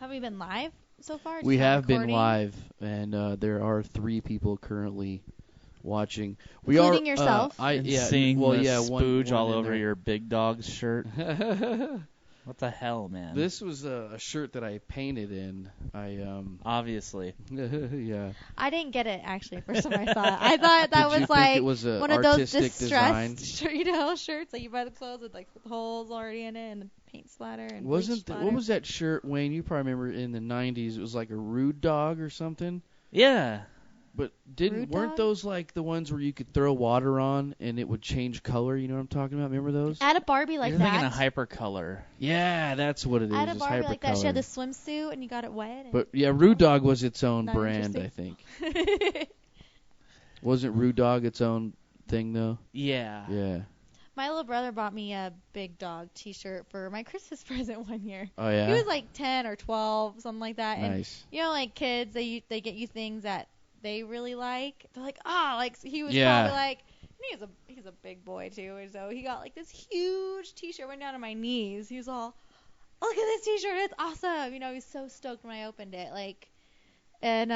Have we been live so far? We Just have been recording? live, and there are 3 people currently watching. We Including are yourself? And yeah, seeing well, the yeah, spooge one all in over there. your Big Dogs shirt. What the hell, man? This was a shirt that I painted in. Obviously. Yeah. I didn't get it actually. First time I saw it, I thought that Did you was think like it was a one of those artistic design? distressed, shirts that you buy the clothes with like holes already in it and the paint splatter and bleach What splatter. was that shirt, Wayne? You probably remember in the 90s. It was like a Rude Dog or something. Yeah. But Rude weren't Dog? those like the ones where you could throw water on and it would change color? You know what I'm talking about? Remember those? I had a Barbie like You're that. thinking of Hypercolor. Yeah, that's what it is. I had a It's Barbie like that. She had Hypercolor. the swimsuit and you got it wet. And But yeah, Rude Dog was its own Not brand, interesting. I think. Wasn't Rude Dog its own thing though? Yeah. Yeah. My little brother bought me a Big Dog T-shirt for my Christmas present one year. Oh yeah. He was like 10 or 12, something like that. And Nice. you know, like kids, they get you things that they really like. They're like, like he was Yeah. probably like, and he's a big boy too, and so he got like this huge T-shirt, went down to my knees. He was all, look at this T-shirt, it's awesome. You know, he was so stoked when I opened it, like, and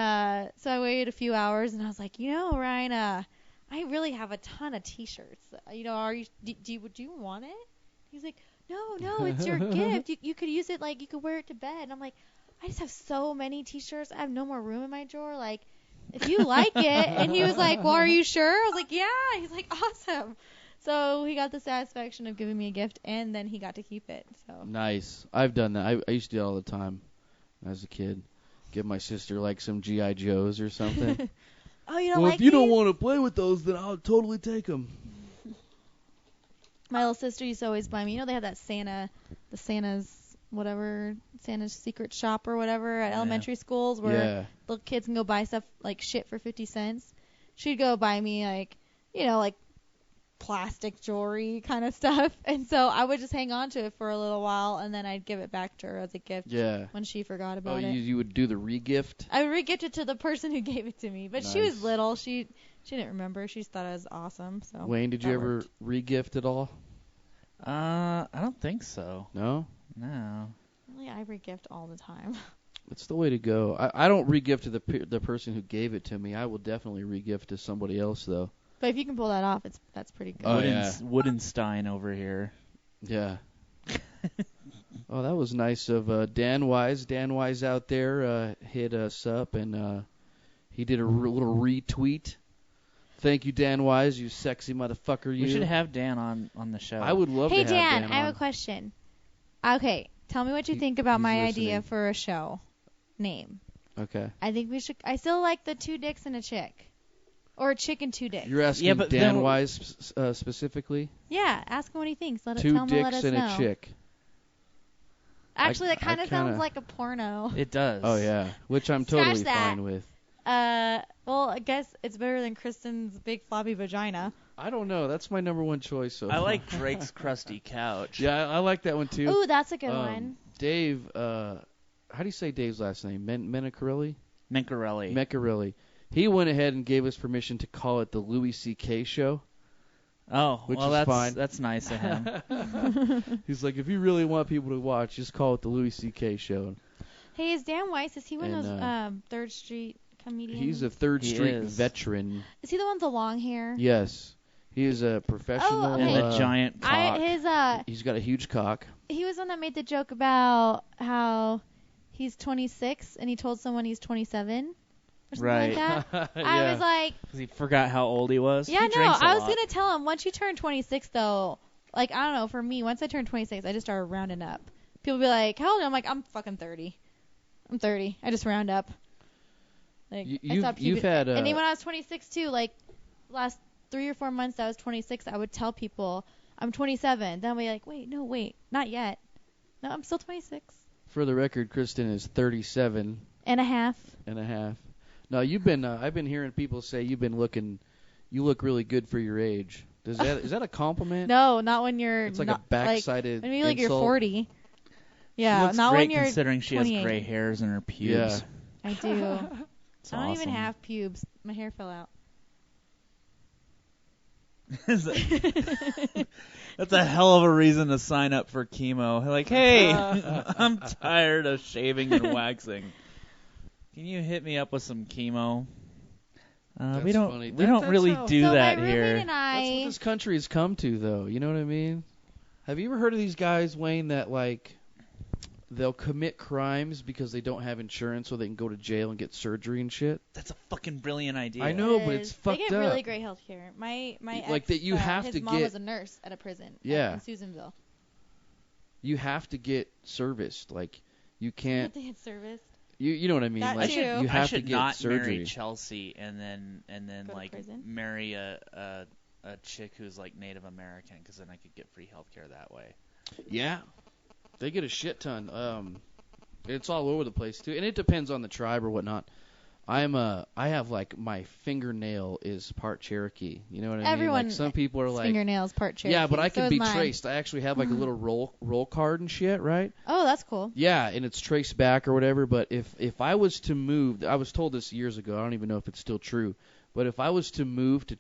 so I waited a few hours, and I was like, you know, Ryan, I really have a ton of T-shirts. You know, do you want it? He's like, no, it's your gift. You could use it, like, you could wear it to bed. And I'm like, I just have so many T-shirts. I have no more room in my drawer. Like, if you like it. And he was like, well, are you sure? I was like, yeah. He's like, awesome. So he got the satisfaction of giving me a gift, and then he got to keep it. So Nice. I've done that. I used to do it all the time as a kid. Give my sister like some G.I. Joes or something. Oh, you don't Well, like if you don't these? want to play with those, then I'll totally take them. My little sister used to always buy me. You know, they have that Santa's secret shop or whatever at elementary schools where Yeah. little kids can go buy stuff like shit for 50 cents. She'd go buy me like, you know, like plastic jewelry kind of stuff. And so I would just hang on to it for a little while, and then I'd give it back to her as a gift Yeah. when she forgot Oh, about it. you would do the re-gift? I would re-gift it to the person who gave it to me. But she was Nice. little. She didn't remember. She just thought it was awesome. So Wayne, did you that ever worked. re-gift at all? I don't think so. No? No. Really, I re-gift all the time. It's the way to go. I don't re-gift to the person who gave it to me. I will definitely re-gift to somebody else, though. But if you can pull that off, that's pretty good. Oh, yeah. Woodenstein over here. Yeah. Oh, that was nice of Dan Wise. Dan Wise out there hit us up, and he did a little retweet. Thank you, Dan Wise, you sexy motherfucker, you. We should have Dan on the show. I would love Hey, to have Dan, Dan I have on. a question. Okay, tell me what you think about he's my listening. idea for a show name. Okay. I think we should. I still like the 2 dicks and a chick, or a chick and 2 dicks. You're asking Yeah, but Dan then- Wise specifically? Yeah, ask him what he thinks. Tell 2 him to let dicks us and know. a chick. Actually, that I kind of kinda- sounds like a porno. It does. Oh, yeah. Which I'm Scratch totally that. fine with. Well, I guess it's better than Kristen's big floppy vagina. I don't know. That's my number one choice so I far. like Drake's crusty couch. Yeah, I like that one too. Ooh, that's a good one. Dave, how do you say Dave's last name? Mencarelli? Mincarelli. Meccarelli. He went ahead and gave us permission to call it the Louis C.K. show. Oh, Which well, is that's fine. That's nice of him. He's like, if you really want people to watch, just call it the Louis C.K. show. Hey, is Dan Weiss? Is he one of And, those Third Street comedians? He's a Third He Street is. veteran. Is he the one with the long hair? Yes. He is a professional. Oh, okay. And a giant cock. He's got a huge cock. He was the one that made the joke about how he's 26 and he told someone he's 27 or something Right. like that. Yeah. I was like, 'Cause he forgot how old he was. yeah, He no. drinks a I was lot. gonna tell him once you turn 26 though. Like, I don't know. For me, once I turned 26, I just started rounding up. People be like, "How old?" are you?" I'm like, "I'm fucking 30. I'm 30. I just round up." Like, I stopped you've keeping- had And then when I was 26 too, like last 3 or 4 months I was 26, I would tell people I'm 27. Then I'd be like, wait, not yet. No, I'm still 26 for the record, Kristen is 37 and a half. and a half. No, you've been. I've been hearing people say you look really good for your age. Is that a compliment? No, not when you're. It's like not, a backsided When you like you're insult. 40. She Yeah, looks not great when you're. considering she has 28. gray hairs in her pubes. I do. It's I don't even awesome. have pubes. My hair fell out. That's a hell of a reason to sign up for chemo. Like, hey, I'm tired of shaving and waxing. Can you hit me up with some chemo? We don't funny. we don't That's really how- do So that my roommate here. and That's what I. this country has come to, though. You know what I mean? Have you ever heard of these guys, Wayne, that like they'll commit crimes because they don't have insurance, so they can go to jail and get surgery and shit? That's a fucking brilliant idea. I know, but it's fucked They get up. really great health care. My Like ex, that you have his to mom get- was a nurse at a prison. Yeah. In Susanville. You have to get serviced. Like you can't. They had service. You know what I mean? That Like too. you I have should to get not surgery. marry Chelsea and then Go to like prison? marry a chick who's like Native American, because then I could get free healthcare that way. Yeah, they get a shit ton. It's all over the place too, and it depends on the tribe or whatnot. I have like my fingernail is part Cherokee. You know what I mean? Everyone- Like some people are like, Fingernails part Cherokee. yeah, but I So can is be mine. traced. I actually have like a little roll card and shit, right? Oh, that's cool. Yeah, and it's traced back or whatever. But if I was to move, I was told this years ago. I don't even know if it's still true. But if I was to move to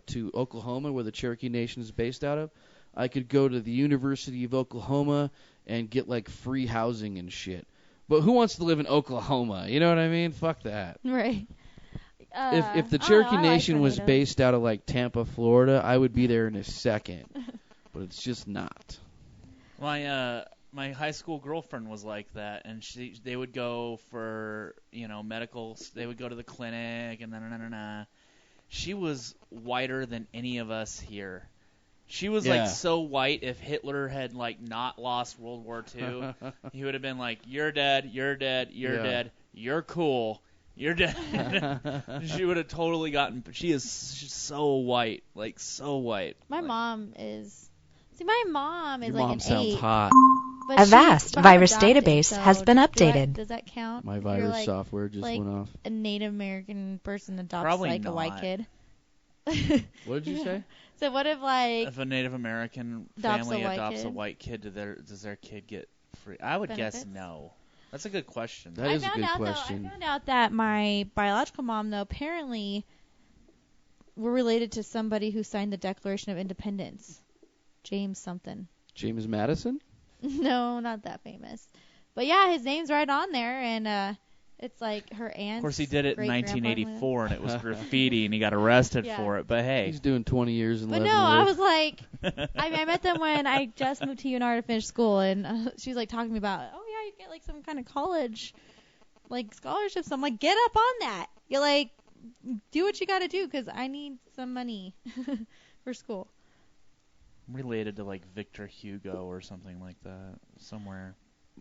to Oklahoma, where the Cherokee Nation is based out of, I could go to the University of Oklahoma and get like free housing and shit. But who wants to live in Oklahoma? You know what I mean? Fuck that. Right. If the I don't Cherokee know, I like Nation was tornadoes. based out of like Tampa, Florida, I would be there in a second. But it's just not. My high school girlfriend was like that, and they would go for medical. They would go to the clinic and She was whiter than any of us here. She was Yeah. like so white. If Hitler had like not lost World War II, he would have been like, "You're dead. You're dead. You're Yeah. dead. You're cool. You're dead." She would have totally gotten. She's so white, like so white. My mom is. See, my mom is Your like mom an sounds 8. hot. But Avast I'm virus adopted, database so has been updated. Does that count? My If virus you're like software just like- went off. a Native American person adopts Probably like a white not. kid. What did you say? So what if like If a Native American Adopts a family white adopts a kid. white kid, does their kid get free? I would guess Benefits? no. That's a good question. That is a good question. I found out that my biological mom, though, apparently were related to somebody who signed the Declaration of Independence. James something. James Madison? No, not that famous. But yeah, his name's right on there, and it's like her aunt. Of course, he did it in 1984, and it was graffiti, and he got arrested Yeah. for it. But hey, He's doing 20 years in But no, Leavenworth. I was like, I met them when I just moved to UNR to finish school, and she was like talking to me about, oh yeah, you get like some kind of college, like scholarships. I'm like, get up on that. You're like, do what you got to do, because I need some money for school. related to like Victor Hugo or something like that somewhere.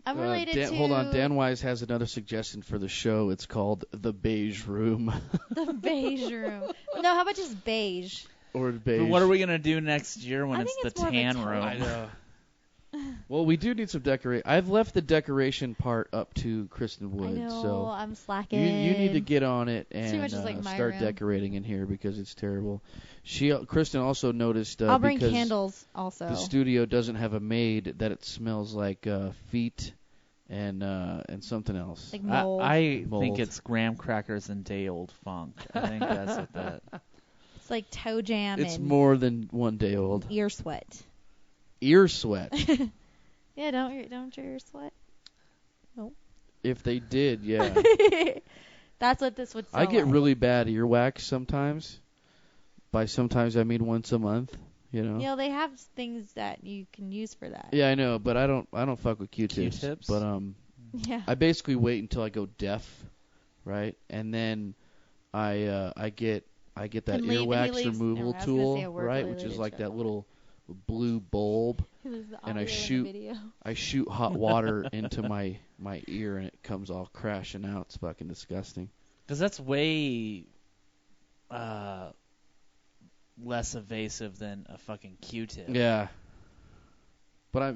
I'm related to. Hold on, Dan Wise has another suggestion for the show. It's called The Beige Room. The beige room. No, how about just beige? Or beige. But what are we gonna do next year when I it's think the it's more of a tan tone. room? I know. Well, we do need some decoration. I've left the decoration part up to Kristen Wood, I know, so I'm slacking. you need to get on it It's and too much just like my start room. decorating in here because it's terrible. Kristen also noticed I'll bring because candles also. the studio doesn't have a maid that it smells like feet and something else. Like mold. I Mold. think it's graham crackers and day old funk. I think that's what that. It's like toe jam It's and more than one day old. ear sweat. Ear sweat. Yeah, don't your ears sweat? If they did, yeah. That's what this would sound I get like. really bad earwax sometimes. By sometimes I mean once a month, you know. You know, they have things that you can use for that. Yeah, I know, but I don't fuck with Q-tips. Q-tips? But Yeah. I basically wait until I go deaf, right? And then I get that And he earwax leaves- removal no, I was gonna tool, say a word right, which related is like to that it. little blue bulb. There's the and I audio the shoot- video. I shoot hot water into my ear and it comes all crashing out. It's fucking disgusting. Because that's way less evasive than a fucking Q-tip. Yeah. But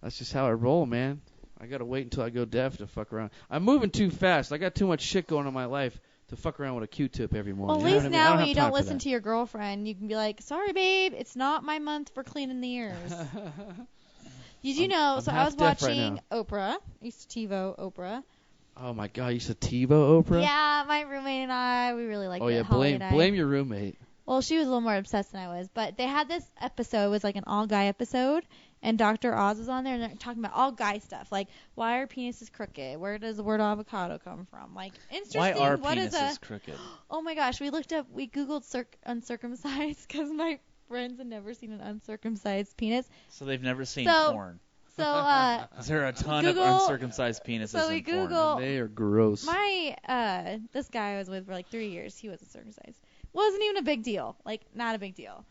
that's just how I roll, man. I gotta wait until I go deaf to fuck around. I'm moving too fast. I got too much shit going on in my life to fuck around with a Q-tip every morning. Well, at You know least what I mean? I now don't when have you time don't for listen that. to your girlfriend, you can be like, "Sorry, babe, it's not my month for cleaning the ears." Did you know? I'm So I half was deaf right watching now. Oprah. I used to TiVo Oprah. Oh my god, you said TiVo Oprah? Yeah, my roommate and I, we really like Oh that yeah, Holly and I. blame your roommate. Well, she was a little more obsessed than I was, but they had this episode. It was like an all-guy episode, and Dr. Oz was on there, and they're talking about all guy stuff, like why are penises crooked? Where does the word avocado come from? Like, interesting. Why are what is penises crooked? Oh my gosh, we Googled uncircumcised because my friends had never seen an uncircumcised penis. So they've never seen So- porn. So, Is there a ton Google- of uncircumcised penises so we in porn? Google- They are gross. this guy I was with for like 3 years, he wasn't circumcised. Wasn't even a big deal. Like, not a big deal.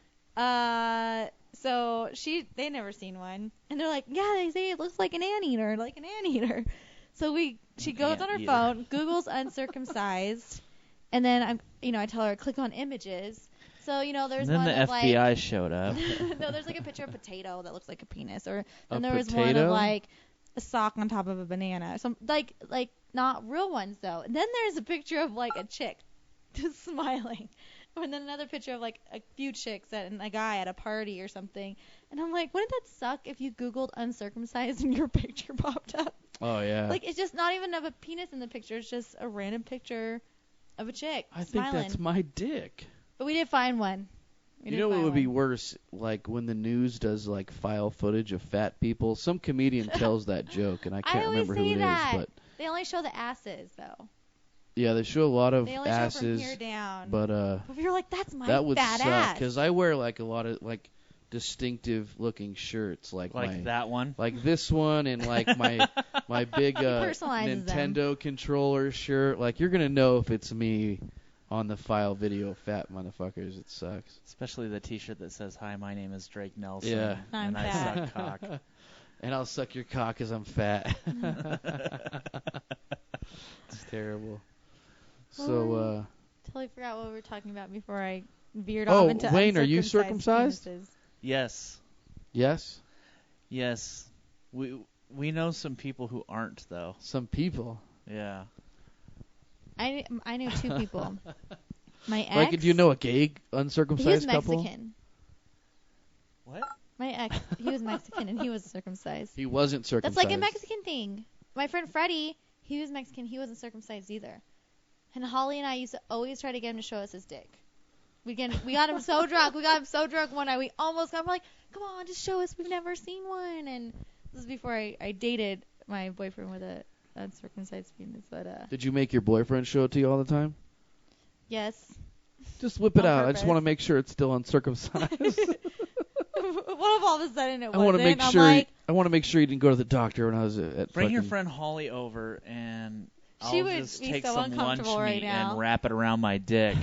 So they never seen one. And they're like, yeah, they say it looks like an anteater, like an anteater. So she goes on her Anteater. phone, Googles uncircumcised, and then I tell her, click on images. So, there's And then one the of FBI showed up. no, there's like a picture of a potato that looks like a penis, or A then there was one potato? of like a sock on top of a banana. Some like not real ones though. And then there's a picture of like a chick just smiling, and then another picture of like a few chicks and a guy at a party or something. And I'm like, wouldn't that suck if you Googled uncircumcised and your picture popped up? Oh yeah. Like, it's just not even of a penis in the picture. It's just a random picture of a chick I think smiling. that's my dick. But we did find one. You know what would be worse? Like when the news does like file footage of fat people. Some comedian tells that joke, and I can't always remember who say it that. is. But They only show the asses though. yeah, they show a lot of They only show asses. from here down. But But you're like, that's my that would fat suck ass. because I wear like a lot of like distinctive looking shirts, like That one. like this one, and like my big personalizes them. Nintendo controller shirt. Like you're gonna know if it's me on the file video, fat motherfuckers. It sucks. Especially the T-shirt that says, "Hi, my name is Drake Nelson, Yeah. I'm and I fat." suck cock." And I'll suck your cock 'cause I'm fat. It's terrible. So, Totally forgot what we were talking about before I veered Oh, off into Wayne, are you uncircumcised circumcised? penises. Yes, yes, yes. We know some people who aren't though. some people. Yeah. I knew two people. My ex. Like, do you know a gay He uncircumcised was couple? Mexican. What? My ex, he was Mexican and he was circumcised. He wasn't That's circumcised. like a Mexican thing. My friend Freddie, he was Mexican. He wasn't circumcised either. And Holly and I used to always try to get him to show us his dick. We got him so drunk. We got him so drunk one night. We almost got him like, come on, just show us. We've never seen one. And this is before I dated my boyfriend with a uncircumcised penis. But Did you make your boyfriend show it to you all the time? yes. Just whip it On out. I just purpose. want to make sure it's still uncircumcised. What if all of a sudden it I want wasn't? to make I'm sure. like, I want to make sure you didn't go to the doctor when I was at. Bring your fucking- friend Holly over, and She I'll would just be take so some lunch uncomfortable right meat now. and wrap it around my dick,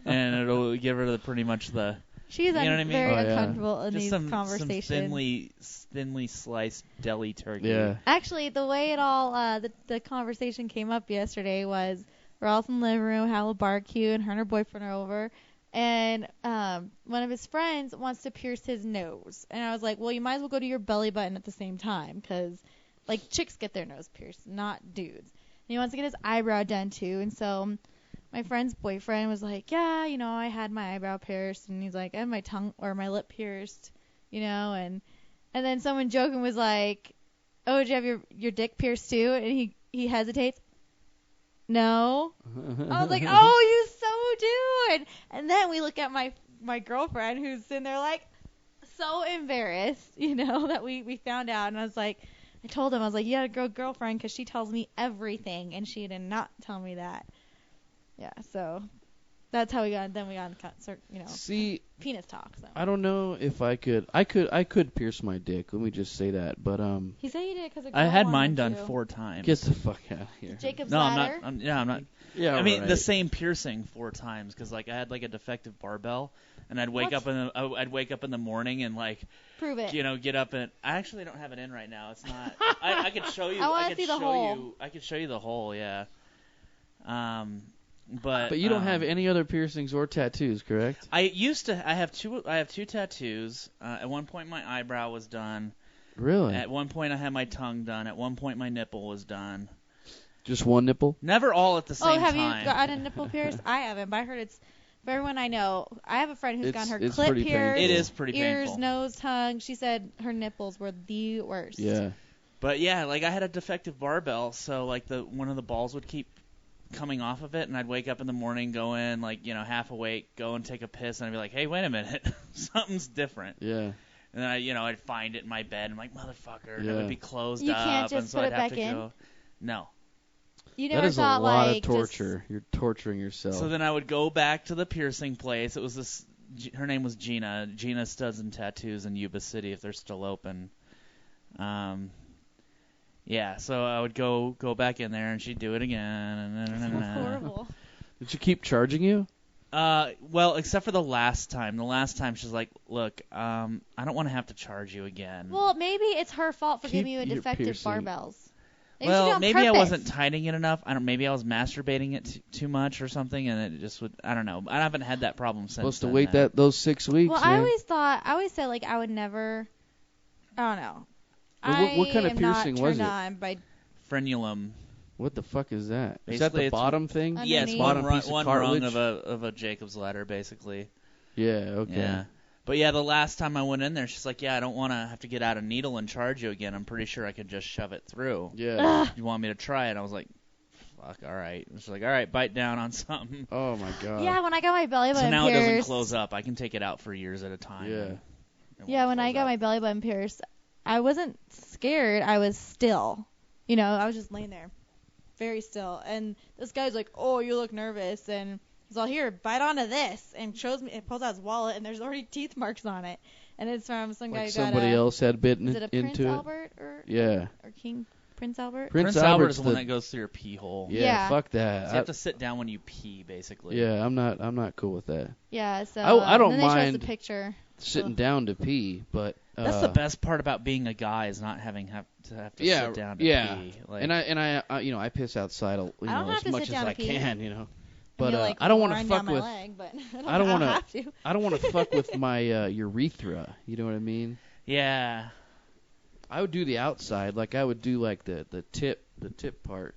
and it'll give her pretty much the she's You know what I mean? very Oh, yeah. uncomfortable in just these some conversations. thinly sliced deli turkey. Yeah. Actually, the way it all, the conversation came up yesterday was we're all in the living room, have a barbecue, and her and her boyfriend are over. And one of his friends wants to pierce his nose. And I was like, well, you might as well go to your belly button at the same time. Because, like, chicks get their nose pierced, not dudes. And he wants to get his eyebrow done, too. And so my friend's boyfriend was like, yeah, I had my eyebrow pierced. And he's like, I had my tongue or my lip pierced, And then someone joking was like, oh, did you have your dick pierced, too? And he hesitates. No. I was like, oh, you so do. And then we look at my girlfriend who's sitting there like so embarrassed, that we found out. And I was like, I told him, I was like, you had a girlfriend because she tells me everything. And she did not tell me that. Yeah, so that's how we got in concert, See, penis talk. So. I don't know if I could. I could pierce my dick. Let me just say that. But He said you did because I had mine done 4 times. get the fuck out of here. Jacob's No, I'm ladder. not. I'm not. Yeah. I mean, right. the same piercing 4 times because like I had like a defective barbell, and I'd wake What? up in the morning and like Prove it. get up and I actually don't have it in right now. It's not. I could show you. I wanna could see the show hole. you. I could show you the hole. Yeah. But you don't have any other piercings or tattoos, correct? I used to. I have 2 tattoos. At one point, my eyebrow was done. Really? At one point, I had my tongue done. At one point, my nipple was done. Just one nipple? Never all at the same Oh, have time. you gotten a nipple pierced? I haven't, but I heard it's for everyone I know. I have a friend who's gotten her It's clit pretty pierced, painful. It is pretty ears, painful. nose, tongue. She said her nipples were the worst. Yeah. But yeah, like I had a defective barbell, so like one of the balls would keep coming off of it, and I'd wake up in the morning, go in like half awake, go and take a piss, and I'd be like, hey, wait a minute, something's different. Yeah. And then I'd find it in my bed. I'm like, motherfucker, and Yeah. it would be closed You up, can't just and so put I'd it have back to in? go. No. You That never is a thought lot like of torture. You're torturing yourself. So then I would go back to the piercing place. It was this. Her name was Gina. Gina Studs and Tattoos in Yuba City, if they're still open. Yeah. So I would go back in there, and she'd do it again. And That's horrible. Did she keep charging you? Well, except for the last time. The last time she's like, "Look, I don't want to have to charge you again." Well, maybe it's her fault for Keep giving you a your defective piercing. barbells. Maybe she did it Well, on maybe I purpose. wasn't tightening it enough. Maybe I was masturbating it too much or something, and it just would. I don't know. I haven't had that problem since. Supposed to then, wait man. those 6 weeks. Well, man. I always said like I would never. I don't know. Well, what kind of I am not piercing was turned it? on by Frenulum. What the fuck is that? Is Basically, that the it's- bottom thing? Underneath. Yeah, it's Bottom one piece of one rung cartilage? of a Jacob's ladder, basically. Yeah. Okay. Yeah. But yeah, the last time I went in there, she's like, "Yeah, I don't want to have to get out a needle and charge you again. I'm pretty sure I could just shove it through. Yeah. You want me to try it?" I was like, "Fuck, all right." And she's like, "All right, bite down on something." Oh my god. yeah, when I got my belly So button now it pierced. doesn't close up. I can take it out for years at a time. Yeah. and it Yeah, won't when I close got up. my belly button pierced, I wasn't scared. I was still. I was just laying there, very still. And this guy's like, "Oh, you look nervous," and he's all, "Here, bite onto this," and shows me. It pulls out his wallet, and there's already teeth marks on it. And it's from some guy Like who somebody got a, else had bitten Is it a Prince into it. Albert or Yeah. or King Prince Albert? Prince Albert Albert's is the one that goes through your pee hole. Yeah. Yeah. Fuck So that. you have to sit down when you pee, basically. Yeah. I'm not cool with that. Yeah. So I don't then they showed us mind the picture. Sitting down to pee, but That's the best part about being a guy is not having to Yeah, sit down to yeah. pee. Like, And I I piss outside I don't have as to much sit as down I to pee. can. But You're, like, I don't want to run fuck down my with leg, but I don't wanna- have to. I don't want to fuck with my urethra. You know what I mean? yeah. I would do the outside, like I would do like the tip part.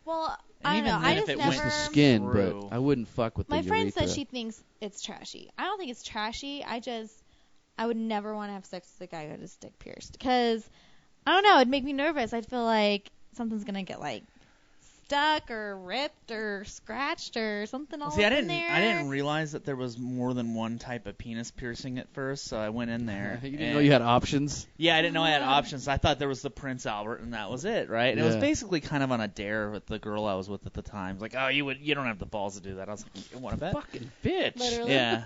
Well, And I don't even know. then, I if just it never. went the skin, through. but I wouldn't fuck with My the friend urethra. says she thinks it's trashy. I don't think it's trashy. I would never want to have sex with a guy who had his dick pierced because I don't know. It'd make me nervous. I'd feel like something's gonna get like stuck or ripped or scratched or something all See, up I in there. didn't realize that there was more than one type of penis piercing at first, so I went in there. You didn't and- know you had options. Yeah, I didn't know I had options. I thought there was the Prince Albert, and that was it, right? And it was Yeah. basically kind of on a dare with the girl I was with at the time. It's like, "Oh, you don't have the balls to do that." I was like, "You want to bet?" Fucking bitch. Literally. Yeah.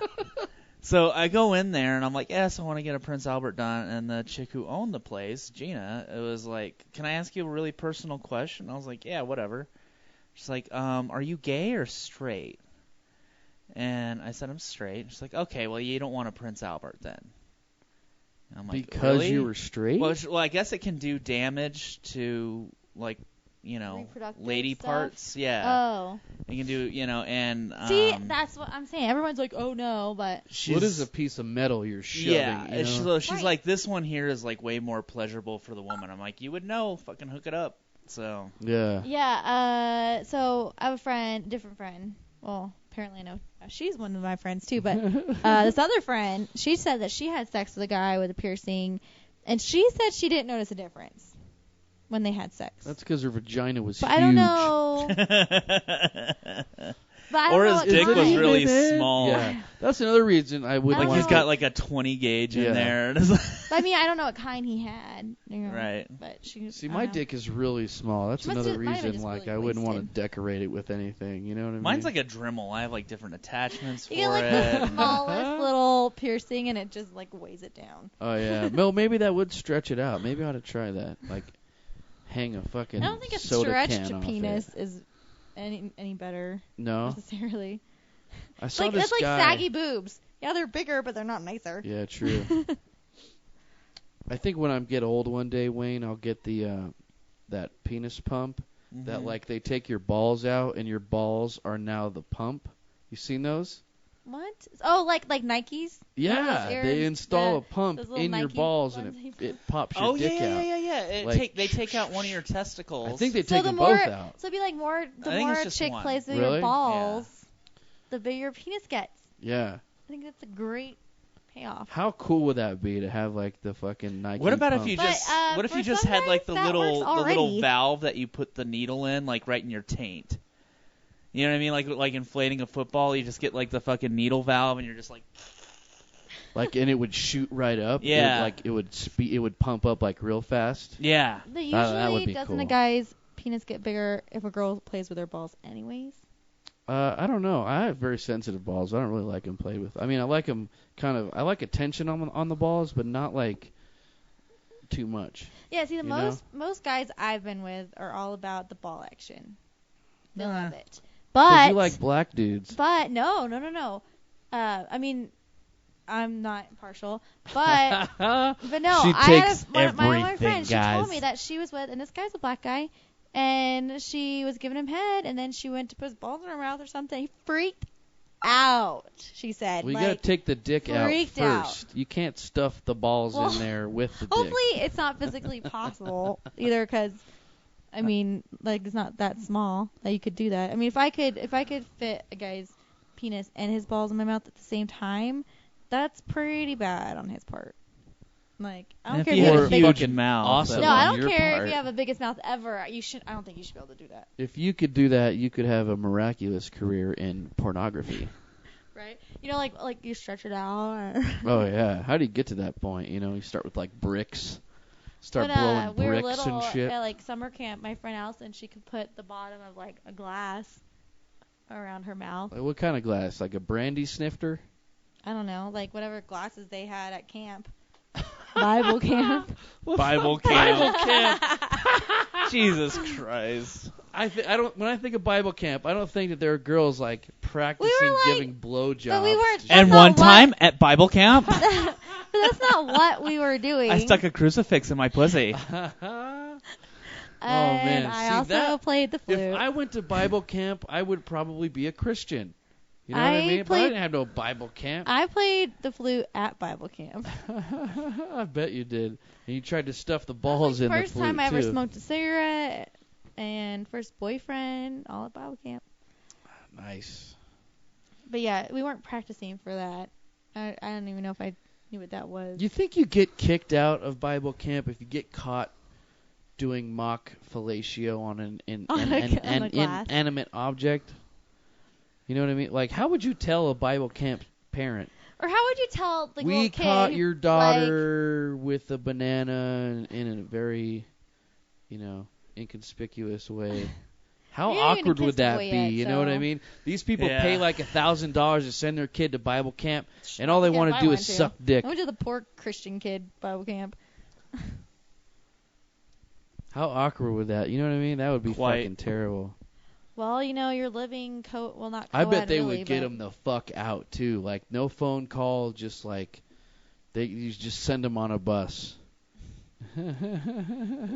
So I go in there and I'm like, "Yes, I want to get a Prince Albert done." And the chick who owned the place, Gina, it was like, "Can I ask you a really personal question?" I was like, "Yeah, whatever." She's like, "Are you gay or straight?" And I said, "I'm straight." She's like, "Okay, well, you don't want a Prince Albert then." And I'm like, Because "Really?" you were straight? Well, I guess it can do damage to like Reproductive lady stuff? parts. Yeah, Oh. it can do and See, that's what I'm saying. Everyone's like, "Oh no," but she's, What is a piece of metal you're shoving? yeah, you and know? she's Right. like, "This one here is like way more pleasurable for the woman." I'm like, "You would know, fucking hook it up." So Yeah. yeah. So I have a friend, different friend. Well, apparently I know she's one of my friends too. But this other friend, she said that she had sex with a guy with a piercing, and she said she didn't notice a difference when they had sex. That's because her vagina was But huge. I don't know. But I don't or know his what dick was kind. really Minute. small. Yeah. That's another reason I wouldn't I Like don't want he's know. got like a 20 gauge Yeah. in there. And it's like- But I mean, I don't know what kind he had. Right. But she. See, I my don't know. dick is really small. That's Must another have- might have been reason, just like, really I wouldn't want wasted. to decorate it with anything. You know what I mean? Mine's like a Dremel. I have like different attachments for You get like it. the smallest little piercing, and it just like weighs it down. Oh, yeah. Well, maybe that would stretch it out. Maybe I ought to try that. Like, hang a fucking I don't think a soda can stretched off penis it. is any better No? necessarily. I saw Like this that's like guy. saggy boobs. Yeah, they're bigger, but they're not nicer. Yeah, true. I think when I get old one day, Wayne, I'll get the that penis pump that Mhm. like they take your balls out and your balls are now the pump. You seen those? What? Oh, like Nikes? Yeah, those they ears, install a the- pump those little in your Nike balls ones and they it pops your Oh dick yeah, out. yeah, yeah, yeah. Like- They take out one of your testicles. I think they So take the them more, both out. so it'd be like more. The I think more it's a just chick one. plays with Really? your balls, the bigger your penis gets. Yeah. I think that's a great pay off. How cool would that be to have like the fucking Nike? What about if pump? you But, just what if for you just some had like guys, the that little works the little already. valve that you put the needle in, like right in your taint? You know what I mean? Like inflating a football, you just get like the fucking needle valve, and you're just like. And it would shoot right up. Yeah. It would pump up like real fast. Yeah. Usually, that would be doesn't cool. a guy's penis get bigger if a girl plays with her balls anyways? I don't know. I have very sensitive balls. I don't really like them played with. I mean, I like them I like attention on the balls, but not like too much. Yeah, see, You most guys I've been with are all about the ball action. They Nah. love it. Because But you like black dudes. But no. I mean, I'm not partial, but no. She I takes had my everything, friend. She guys. told me that she was with, and this guy's a black guy, and she was giving him head, and then she went to put his balls in her mouth or something. He freaked out. She said, We like, gotta take the dick out freaked first. out. You can't stuff the balls Well, in there with the hopefully dick. it's not physically possible either, because I mean, like, it's not that small that you could do that. I mean, if I could fit a guy's penis and his balls in my mouth at the same time, that's pretty bad on his part. Like, I don't And care if if you you had have a a big huge fucking mouth. awesome. that No, was I on don't your care part. if you have the biggest mouth ever. I don't think you should be able to do that. If you could do that, you could have a miraculous career in pornography. Right? You know, like you stretch it out. Or Oh yeah. How do you get to that point? You start with like bricks. Start when blowing we were bricks little, and shit. at like summer camp, my friend Allison, she could put the bottom of like a glass around her mouth. Like, what kind of glass? Like a brandy snifter? I don't know, like whatever glasses they had at camp. Bible camp. Bible camp. Jesus Christ. When I think of Bible camp, I don't think that there are girls like practicing like- giving blowjobs. But we weren't- to And not one what- time at Bible camp, But that's not what we were doing. I stuck a crucifix in my pussy. and man. I See, also that- played the flute. If I went to Bible camp, I would probably be a Christian. You know what I I mean? But I played- didn't have no Bible camp. I played the flute at Bible camp. I bet you did. And you tried to stuff the balls in the First flute time I ever too. smoked a cigarette, and first boyfriend, all at Bible camp. Nice. But yeah, we weren't practicing for that. I don't even know if I knew what that was. You think you get kicked out of Bible camp if you get caught doing mock fellatio on an On a glass. inanimate object? You know what I mean? Like, how would you tell a Bible camp parent? Or how would you tell the We little kid? caught your daughter with a banana in a very, inconspicuous way. How You haven't even awkward would kissed a that boy be? yet, You know what I so- mean? These people Yeah. pay like $1,000 to send their kid to Bible camp, and all they Bible want camp to do I is went to. suck dick. I went to the poor Christian kid Bible camp. How awkward would that? You know what I mean? That would be Quite. fucking terrible. Well, you're living not I bet co-ed they really, would get but- them the fuck out too. Like no phone call, just like you just send them on a bus.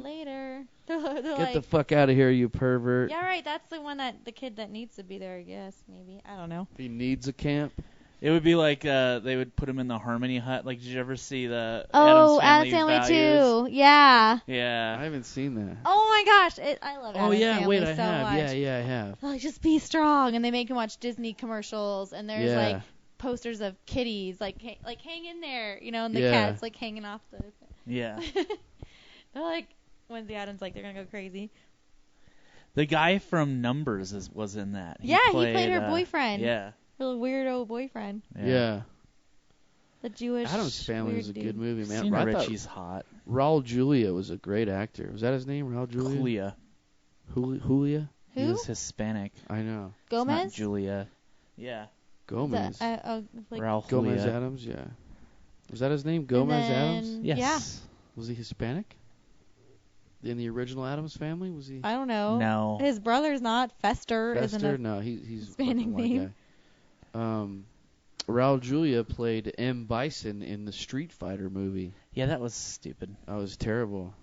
later. They're Get like, the fuck out of here, you pervert. yeah, right. That's the kid that needs to be there. I guess maybe I don't know. He needs a camp. It would be like they would put him in the Harmony Hut. Like, did you ever see the Oh, Addams Family Values? 2. Yeah. I Yeah. haven't seen that. Oh my gosh, I love Oh Addams yeah, Family wait, I so have. much. Yeah, I have. Like, just be strong, and they make him watch Disney commercials, and there's Yeah. like posters of kitties, like hang in there, and the Yeah. cat's like hanging off the. Yeah. They're like Wednesday Addams, like they're gonna go crazy. The guy from Numbers was in that. Yeah, he played her boyfriend. Yeah. Real weirdo boyfriend, Yeah. the Jewish. Addams Family weird was a dude. good movie, man. Christina I thought Ricci's hot. Raul Julia was a great actor. Was that his name, Raul Julia? Julia. Julia? He Who? was Hispanic. I know. It's not Gomez? Julia. Yeah. Gomez. Like, Raul Gomez Julia. Adams, yeah. Was that his name? and Gomez then- Adams? Yes. Was he Hispanic? In the original Adams Family, was he? Yeah. I don't know. No. His brother's not Fester. Isn't Fester? a No, he's Hispanic a white name. guy. Raul Julia played M. Bison in the Street Fighter movie. Yeah, that was stupid. That was terrible.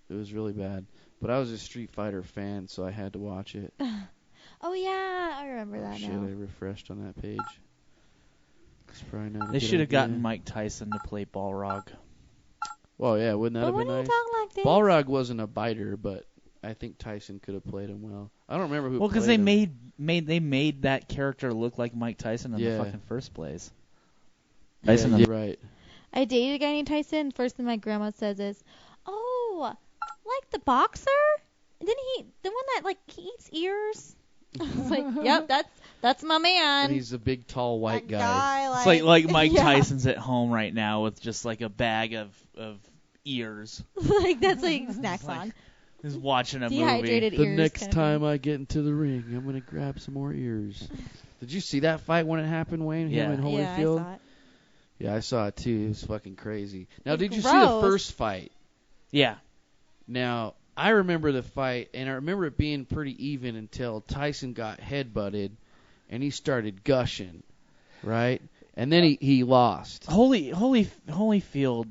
It was really bad. But I was a Street Fighter fan, so I had to watch it. Oh yeah, I remember that Shit, now. I refreshed on that page. It's probably not a They good should have idea. gotten Mike Tyson to play Balrog. Well, yeah, wouldn't that But have when been you nice? talk like this, Balrog wasn't a biter, but I think Tyson could have played him well. I don't remember who Well, because played they him. made that character look like Mike Tyson in Yeah. the fucking first place. Tyson. Yeah, right. I dated a guy named Tyson. First thing my grandma says is, "Oh, like the boxer? Then the one that like he eats ears." I was like, "Yep, that's my man." And he's a big, tall, white That guy. It's like Mike yeah. Tyson's at home right now with just like a bag of ears. Like that's like snacks like on. He's watching a Dehydrated The ears. next kind of time I get into the ring, I'm gonna grab some more ears. Did you see that fight when it happened, Wayne? Yeah. Him and thing. Yeah, I Holyfield? saw it. Yeah, I saw it too. It was fucking crazy. Now, It's did you see the gross. first fight? Yeah. Now, I remember the fight, and I remember it being pretty even until Tyson got headbutted, and he started gushing, right? And then he lost. Holyfield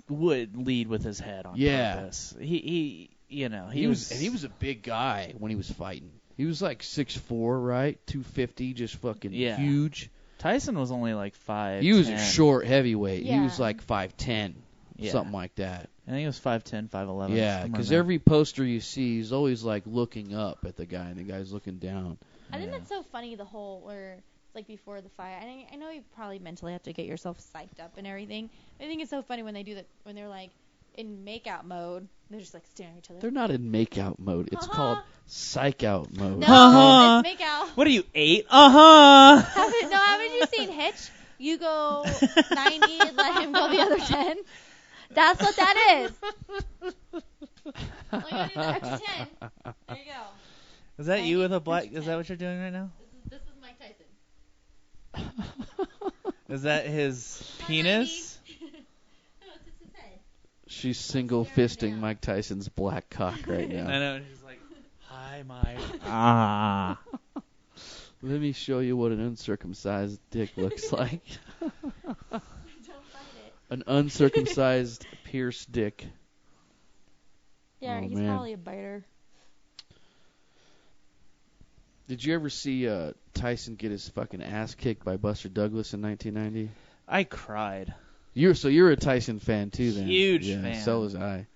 would lead with his head on Yeah. purpose. He He was a big guy when he was fighting. He was like 6'4", right? 250, just fucking Yeah. huge. Tyson was only like 5'10". He was a short heavyweight. He Yeah. was like 5'10", Yeah. something like that. I think it was 5'10", 5'11". Yeah, somewhere because in there. every poster you see, he's always like looking up at the guy, and the guy's looking down. I think Yeah. that's so funny. The whole where it's like before the fight. I know you probably mentally have to get yourself psyched up and everything. I think it's so funny when they do that when they're like in make-out mode. They're just like staring at each other. They're not in make-out mode. It's called psych-out mode. No, Uh-huh. it's make-out. What are you, 8? Uh-huh. Haven't you seen Hitch? You go 90 and let him go the other 10. That's what that is. Look at the extra 10. There you go. Is that you with a black? 90%. Is that what you're doing right now? This is Mike Tyson. Is that his penis? No, it's just his head. She's single-fisting Mike Tyson's black cock right I now. know. She's like, hi, Mike. Ah. Let me show you what an uncircumcised dick looks like. Don't fight it. An uncircumcised pierced dick. Yeah, Oh, he's man. probably a biter. Did you ever see Tyson get his fucking ass kicked by Buster Douglas in 1990? I cried. You're a Tyson fan too, then? Huge yeah, fan. So was I.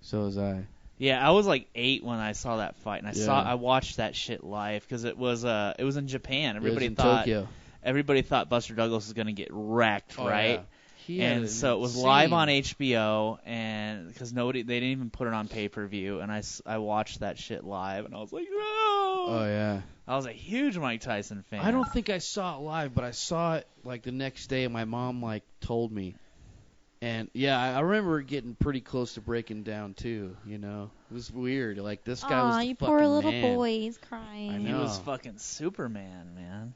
So was I. Yeah, I was like 8 when I saw that fight, and Yeah. I watched that shit live because it was in Japan. It was in thought Tokyo. everybody thought Buster Douglas was gonna get wrecked, Oh, right? yeah. He had And an so it was insane- live on HBO, and because they didn't even put it on pay-per-view, and I watched that shit live, and I was like, no. Oh yeah. I was a huge Mike Tyson fan. I don't think I saw it live, but I saw it like the next day, and my mom like told me. And yeah, I remember it getting pretty close to breaking down too. You know, it was weird. Like this guy was Aw, the you fucking poor little man. boy, he's crying. I He know. was fucking Superman, man.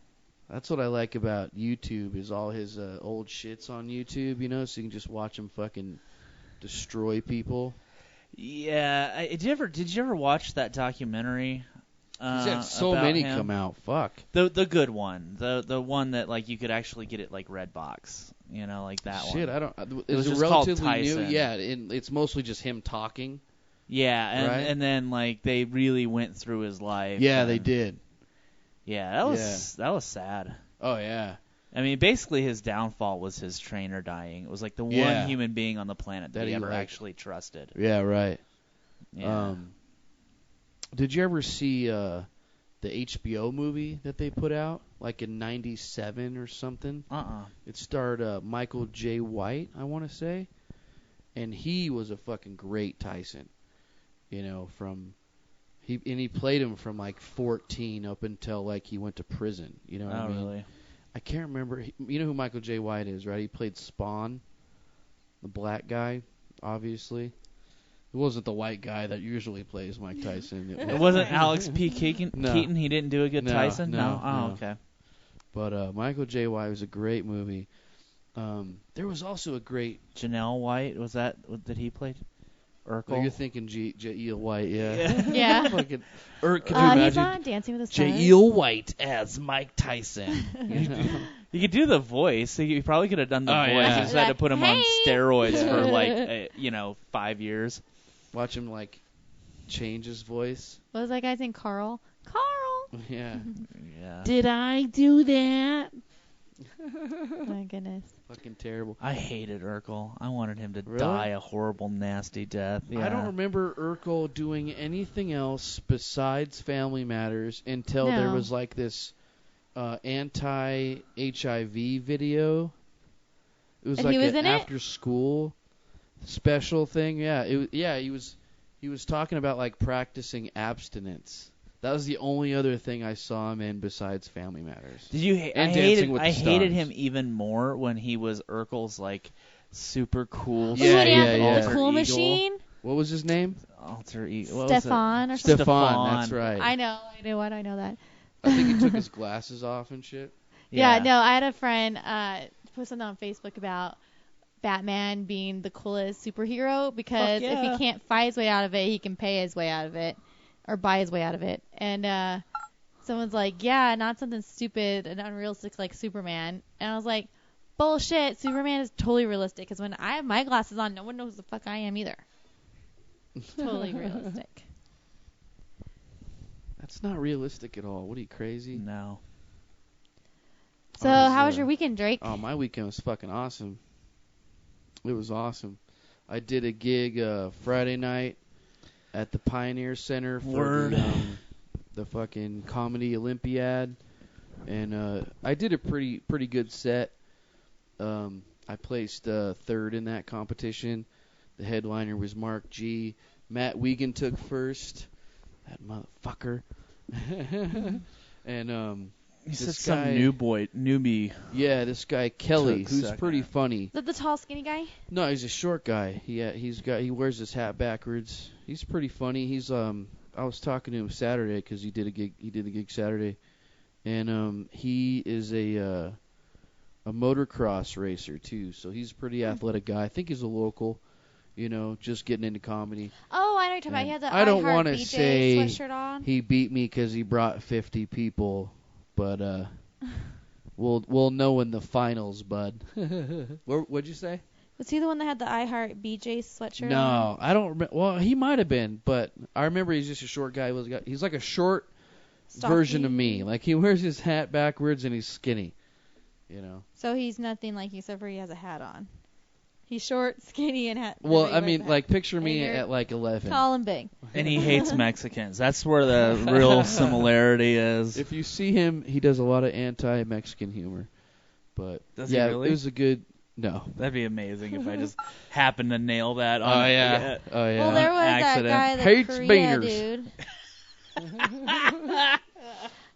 That's what I like about YouTube is all his old shits on YouTube. You know, so you can just watch him fucking destroy people. Yeah, did you ever watch that documentary? He's had so about many him? come out. Fuck. The good one, the one that like you could actually get it like Redbox, you know, like that one. Shit, I don't. It was Is it just called relatively new? Tyson. Yeah, it's mostly just him talking. Yeah, and Right? and then like they really went through his life. Yeah, they and- did. Yeah, that was sad. Oh yeah. I mean, basically his downfall was his trainer dying. It was like the Yeah. one human being on the planet that That he he ever liked. actually trusted. Yeah, right. Yeah. Did you ever see the HBO movie that they put out, like in '97 or something? It starred Michael J. White, I want to say, and he was a fucking great Tyson. You know, he played him from like 14 up until like he went to prison. You know what I Oh, mean? really? I can't remember. You know who Michael J. White is, right? He played Spawn, the black guy, obviously. It wasn't the white guy that usually plays Mike Tyson. It wasn't Alex P. Keaton? No. Keaton? He didn't do a good No, Tyson? no, Oh, no. okay. But Michael J. White was a great movie. There was also a great. Janelle White, was that did he play? Urkel? Oh, you're thinking J.E.L. White, yeah. Yeah. Fucking, or could you He's imagine on Dancing with the Stars. J.E.L. White as Mike Tyson? You know? You could do the voice. He probably could have done the Oh, voice. yeah. He just had to put him on Hey. steroids for Yeah. like 5 years. Watch him like change his voice. What was that guy's name? Carl? Carl! Yeah. Yeah. Did I do that? My goodness. Fucking terrible. I hated Urkel. I wanted him to Really? die a horrible, nasty death. Yeah. I don't remember Urkel doing anything else besides Family Matters until there No. was like this anti-HIV video It was And like he was an in it? after school special thing. Yeah, he was talking about like practicing abstinence. That was the only other thing I saw him in besides Family Matters. Did you? And Dancing with the I hated Stars. him even more when he was Urkel's like super cool. Yeah, When he had yeah, the yeah. cool Alter machine. What was his name? Alter ego. What was it? Stefan or something. Stefan. That's right. I know. Why do I know that? I think he took his glasses off and shit. Yeah, no, I had a friend put something on Facebook about Batman being the coolest superhero because Fuck if yeah. he can't fight his way out of it, he can pay his way out of it or buy his way out of it. And someone's like, yeah, not something stupid and unrealistic like Superman. And I was like, bullshit. Superman is totally realistic because when I have my glasses on, no one knows who the fuck I am either. Totally realistic. That's not realistic at all. What are you, crazy? No. So Ours, how was your weekend, Drake? Oh, my weekend was fucking awesome. It was awesome. I did a gig Friday night at the Pioneer Center for Word. the fucking Comedy Olympiad, and I did a pretty good set. I placed third in that competition. The headliner was Mark G. Matt Wiegand took first. That motherfucker. And He this said some guy- newbie. yeah, this guy Kelly, Took who's second. pretty funny. Is that the tall, skinny guy? No, he's a short guy. He wears his hat backwards. He's pretty funny. He's I was talking to him Saturday because he did a gig Saturday, and he is a motocross racer too. So he's a pretty athletic guy. I think he's a local, just getting into comedy. Oh, I know what you're talking about. He had the I don't I Heart wanna BJ say sweatshirt on. He beat me because he brought 50 people, but we'll know in the finals, bud. What'd you say? Was he the one that had the I Heart BJ sweatshirt on? No, I don't remember. Well, he might have been, but I remember he's just a short guy. He's like a short version of me. Like he wears his hat backwards and he's skinny. So he's nothing like you, except for he has a hat on. He's short, skinny, and hat. Well, he I wears mean, a hat. like picture me And you're at like 11. tall and big. And he hates Mexicans. That's where the real similarity is. If you see him, he does a lot of anti-Mexican humor. But Does he yeah, really? it was a good. No. That'd be amazing if I just happened to nail that. Oh On yeah. Oh yeah. Well, there was Accident. that guy, the Hates Korea beaners. dude.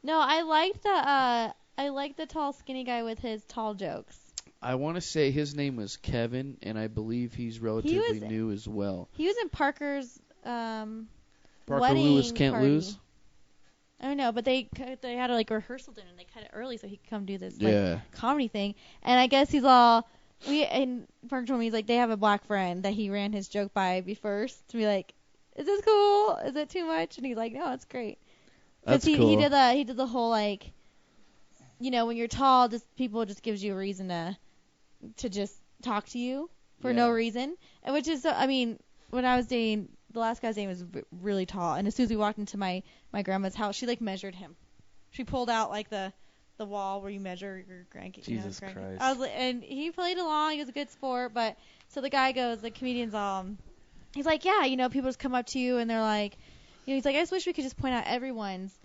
No, I liked the tall, skinny guy with his tall jokes. I want to say his name was Kevin, and I believe he's relatively was- new as well. He was in Parker's Parker wedding Lewis can't party. lose. I don't know, but they had a rehearsal dinner and they cut it early so he could come do this comedy thing. And I guess he's all and Parker told me he's like they have a black friend that he ran his joke by first to be like, is this cool? Is it too much? And he's like, no, it's great. That's he cool. did the whole when you're tall, just people just gives you a reason to just talk to you for no reason, and which is when I was dating. The last guy's name was really tall, and as soon as we walked into my grandma's house, she measured him. She pulled out the wall where you measure your grandkids. Jesus Christ. And he played along. He was a good sport, but so the guy goes, the comedian's he's like, yeah, people just come up to you and they're like, he's like, I just wish we could just point out everyone's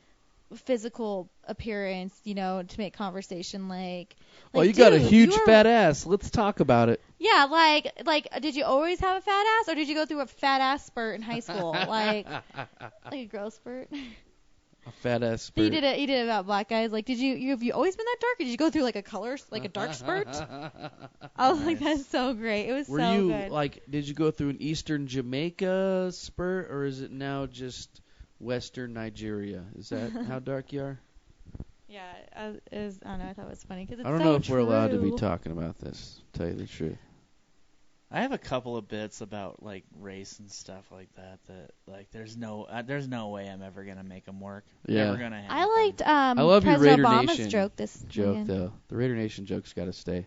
physical appearance, to make conversation Well, you got a dude, huge you are- fat ass. Let's talk about it. Yeah, like, did you always have a fat ass, or did you go through a fat ass spurt in high school, like a growth spurt? A fat ass So spurt. he did it about black guys. Like, have you always been that dark, or did you go through like a dark spurt? I was like, that's so great. It was Were so you good. did you go through an Eastern Jamaica spurt, or is it now just Western Nigeria? Is that how dark you are? Yeah, I don't know. I thought it was funny because it's I don't so know if we're allowed to be true. talking about this. To tell you the truth. I have a couple of bits about like race and stuff like that like there's no way I'm ever gonna make them work. Yeah. Never gonna happen. I liked I love your President Raider Obama's Nation joke this joke weekend. though. The Raider Nation joke's got to stay.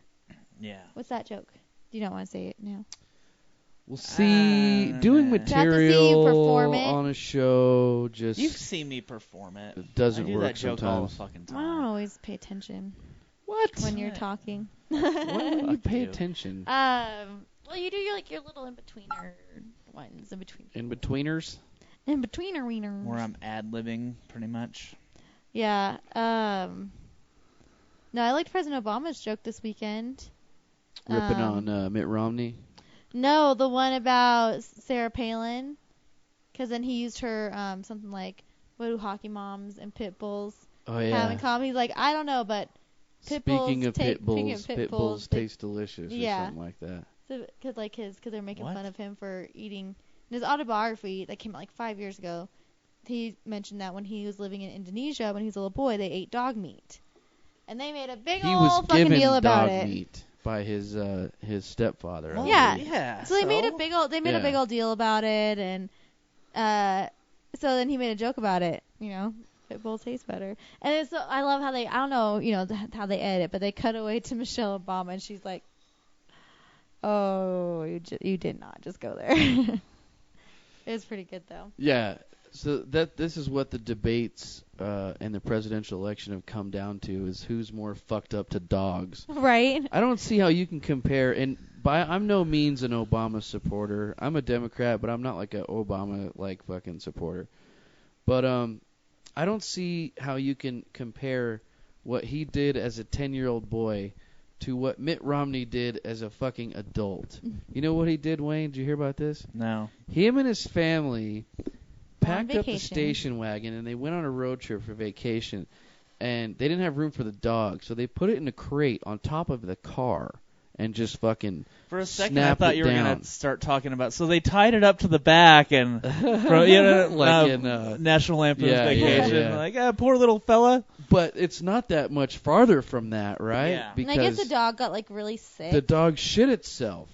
Yeah. What's that joke? You don't want to say it now. We'll see. Uh, Doing To have to see you material perform it. on a show just You've seen me perform it. it doesn't I do work that joke all the sometimes. fucking I don't time. always pay attention What? when you're What? talking. Why don't you Fuck pay you. attention? Well, you do your little in-betweener ones, In betweeners? in-betweener wieners. Where I'm ad-libbing pretty much. Yeah. No, I liked President Obama's joke this weekend. Ripping on Mitt Romney. No, the one about Sarah Palin. Because then he used her something like, what do hockey moms and pit bulls Oh have yeah. in common? He's like, I don't know, but pit bulls Speaking of take- pit bulls, speaking of pit bulls taste delicious Yeah. or something like that. because they're making What? fun of him for eating. In his autobiography that came out like 5 years ago, he mentioned that when he was living in Indonesia, when he was a little boy, they ate dog meat, and they made a big He was old fucking given deal about dog it. meat by his stepfather. I Well, Yeah. believe. Yeah. So they made a big old Yeah. deal about it, and so then he made a joke about it. You know, pit bulls taste better, and it's so I love how they I don't know how they edit, but they cut away to Michelle Obama, and she's like, "Oh, you did not just go there." It was pretty good though. Yeah. So this is what the debates and the presidential election have come down to, is who's more fucked up to dogs. Right? I don't see how you can compare. And I'm no means an Obama supporter. I'm a Democrat, but I'm not like an Obama like fucking supporter. But I don't see how you can compare what he did as a 10-year-old boy to what Mitt Romney did as a fucking adult. You know what he did, Wayne? Did you hear about this? No. Him and his family packed up the vacation. station wagon and they went on a road trip for vacation. And they didn't have room for the dog, so they put it in a crate on top of the car and just fucking For a second, I snapped thought it you were down. gonna start talking about. So they tied it up to the back and, Like in, National Lampoon's yeah, Vacation. yeah. Like, poor little fella. But it's not that much farther from that, right? Yeah. And I guess Because the dog got like really sick. the dog shit itself.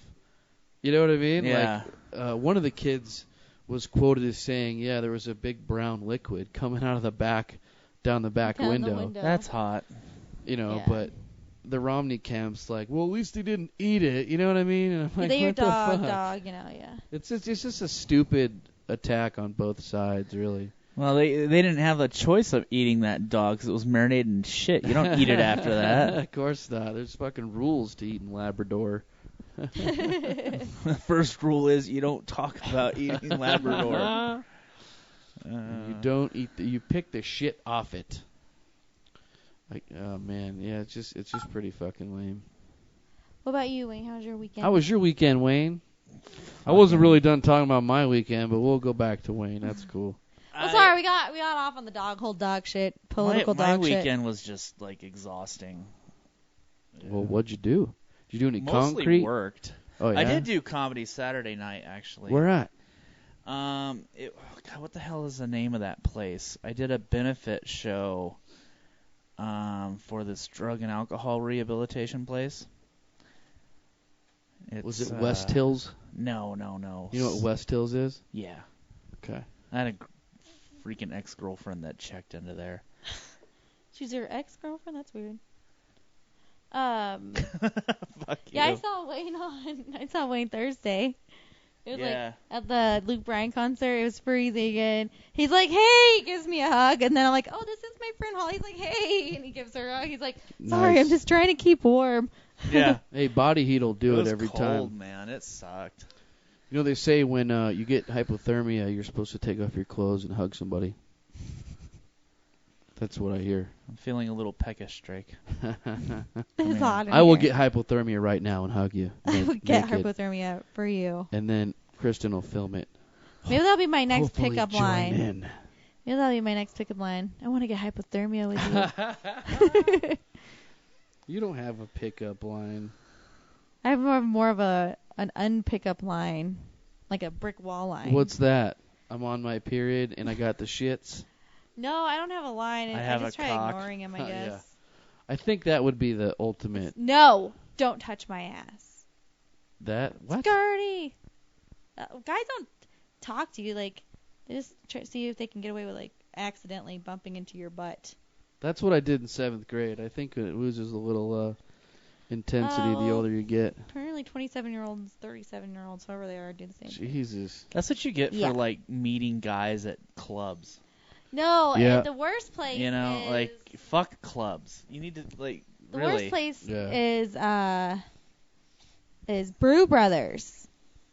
You know what I mean? Yeah. Like one of the kids was quoted as saying, "Yeah, there was a big brown liquid coming out of the back, down the back Down the window." window. That's hot. You know, Yeah. but the Romney camp's like, well, at least he didn't eat it. You know what I mean? And I'm like, They're your what the dog, fuck? yeah. It's just a stupid attack on both sides, really. Well, they didn't have a choice of eating that dog because it was marinated in shit. You don't eat it after that. Of course not. There's fucking rules to eating Labrador. The first rule is you don't talk about eating Labrador. You don't eat. You pick the shit off it. Like, oh man, yeah, it's just pretty fucking lame. What about you, Wayne? How was your weekend? How was your weekend, Wayne? I wasn't really done talking about my weekend, but we'll go back to Wayne. That's cool. Oh, sorry, we got off on the whole dog shit, political my dog shit. weekend was just like exhausting. Well, what'd you do? Did you do any Mostly concrete? worked. Oh yeah. I did do comedy Saturday night actually. Where at? God, what the hell is the name of that place? I did a benefit show for this drug and alcohol rehabilitation place. Was it West Hills? No. You know what West Hills is? Yeah. Okay. I had a freaking ex-girlfriend that checked into there. She's your ex-girlfriend? That's weird. Fuck you. Yeah, I saw Wayne Thursday. It was like at the Luke Bryan concert. It was freezing, and he's like, "Hey," he gives me a hug, and then I'm like, "Oh, this is my friend Holly." He's like, "Hey," and he gives her a hug. He's like, "Sorry, Nice. I'm just trying to keep warm." Yeah. Hey, body heat will do it it was every cold, time. man. It sucked. You know, they say when you get hypothermia, you're supposed to take off your clothes and hug somebody. That's what I hear. I'm feeling a little peckish, Drake. It's hot in I will here. get hypothermia right now and hug you. I will get naked. hypothermia for you. And then Kristen will film it. Maybe that'll be my next Hopefully pickup join line. in. Maybe that'll be my next pickup line. I want to get hypothermia with you. You don't have a pickup line. I have more of an unpickup line, like a brick wall line. What's that? I'm on my period and I got the shits. No, I don't have a line. I I have just a try cock. ignoring him, I Yeah. guess. I think that would be the ultimate. No, don't touch my ass. That what? Skirty. Guys don't talk to you like they just try to see if they can get away with like accidentally bumping into your butt. That's what I did in 7th grade. I think it loses a little intensity the Oh. older you get. Apparently 27-year-olds, 37-year-olds, however they are, do the same thing. Jesus. That's what you get Yeah. for like meeting guys at clubs. No, Yeah. the worst place You know, is, like fuck clubs. You need to like the really. worst place Yeah. is Brew Brothers.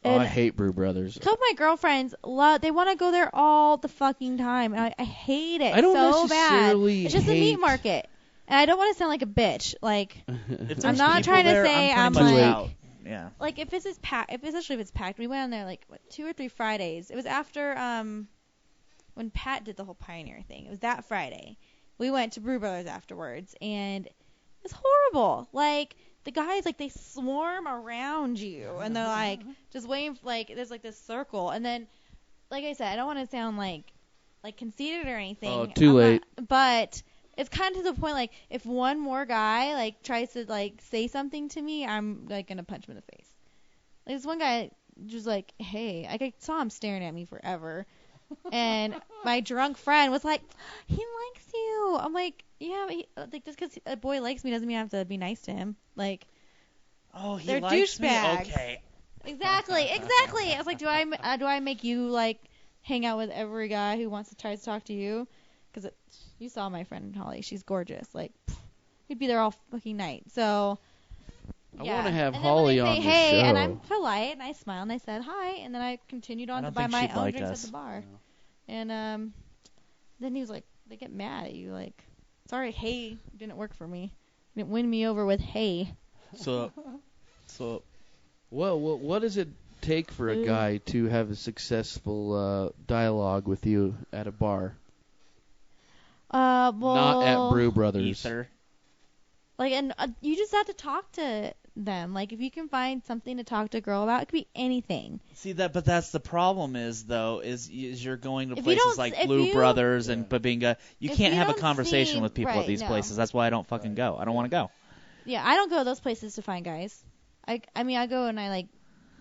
Oh, And I hate Brew Brothers. a couple of my girlfriends they want to go there all the fucking time, and I hate it I don't so bad. necessarily It's just a hate- meat market. And I don't want to sound like a bitch. Like, If I'm there's not people trying to there, say I'm I'm pretty much like- out. Yeah. like if this is packed, especially if it's packed, we went on there like 2 or 3 Fridays. It was after when Pat did the whole Pioneer thing. It was that Friday. We went to Brew Brothers afterwards, and it's horrible. Like the guys, like they swarm around you, and they're like just waiting. Like there's like this circle, and then, like I said, I don't want to sound like conceited or anything. Oh, too I'm late. not- but it's kind of to the point, like, if one more guy, like, tries to, like, say something to me, I'm, like, going to punch him in the face. Like, this one guy was like, hey, I saw him staring at me forever. And my drunk friend was like, he likes you. I'm like, yeah, but like, just because a boy likes me doesn't mean I have to be nice to him. Like, Oh, he They're likes me? douchebags. Okay. exactly. I was like, do I make you, like, hang out with every guy who tries to talk to you? Because you saw my friend Holly. She's gorgeous. Like, we'd be there all fucking night. So, I yeah. want to have And then Holly when they on say, the hey, show. and I'm polite, and I smiled, and I said hi, and then I continued on I to don't buy think my she'd own like drinks us. at the bar. And then he was like, they get mad at you. Like, sorry, hey didn't work for me. Didn't win me over with hey. So What does it take for a guy to have a successful dialogue with you at a bar? Well, Not at Brew Brothers. ether. Like, and you just have to talk to them. Like, if you can find something to talk to a girl about, it could be anything. See that, but that's the problem is you're going to If you places don't- like if Blue you- Brothers and Babinga. You If can't you have a don't conversation seem- with people right, at these no. places. That's why I don't fucking go. I don't want to go. Yeah, I don't go to those places to find guys. I mean, I go and I, like,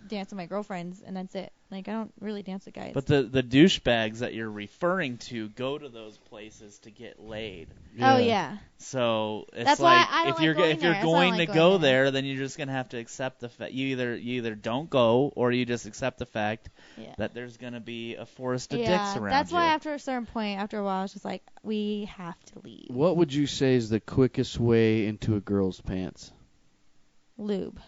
dance with my girlfriends, and that's it. Like, I don't really dance with guys. But the douchebags that you're referring to go to those places to get laid. Oh, yeah. So it's That's why like I don't if like you're going if you're there. That's why I going don't to like go going there. there, then you're just gonna have to accept the fact you either don't go or you just accept the fact Yeah. that there's gonna be a forest of Yeah, dicks around that's you. why after a certain point, after a while, I was just like, we have to leave. What would you say is the quickest way into a girl's pants? Lube.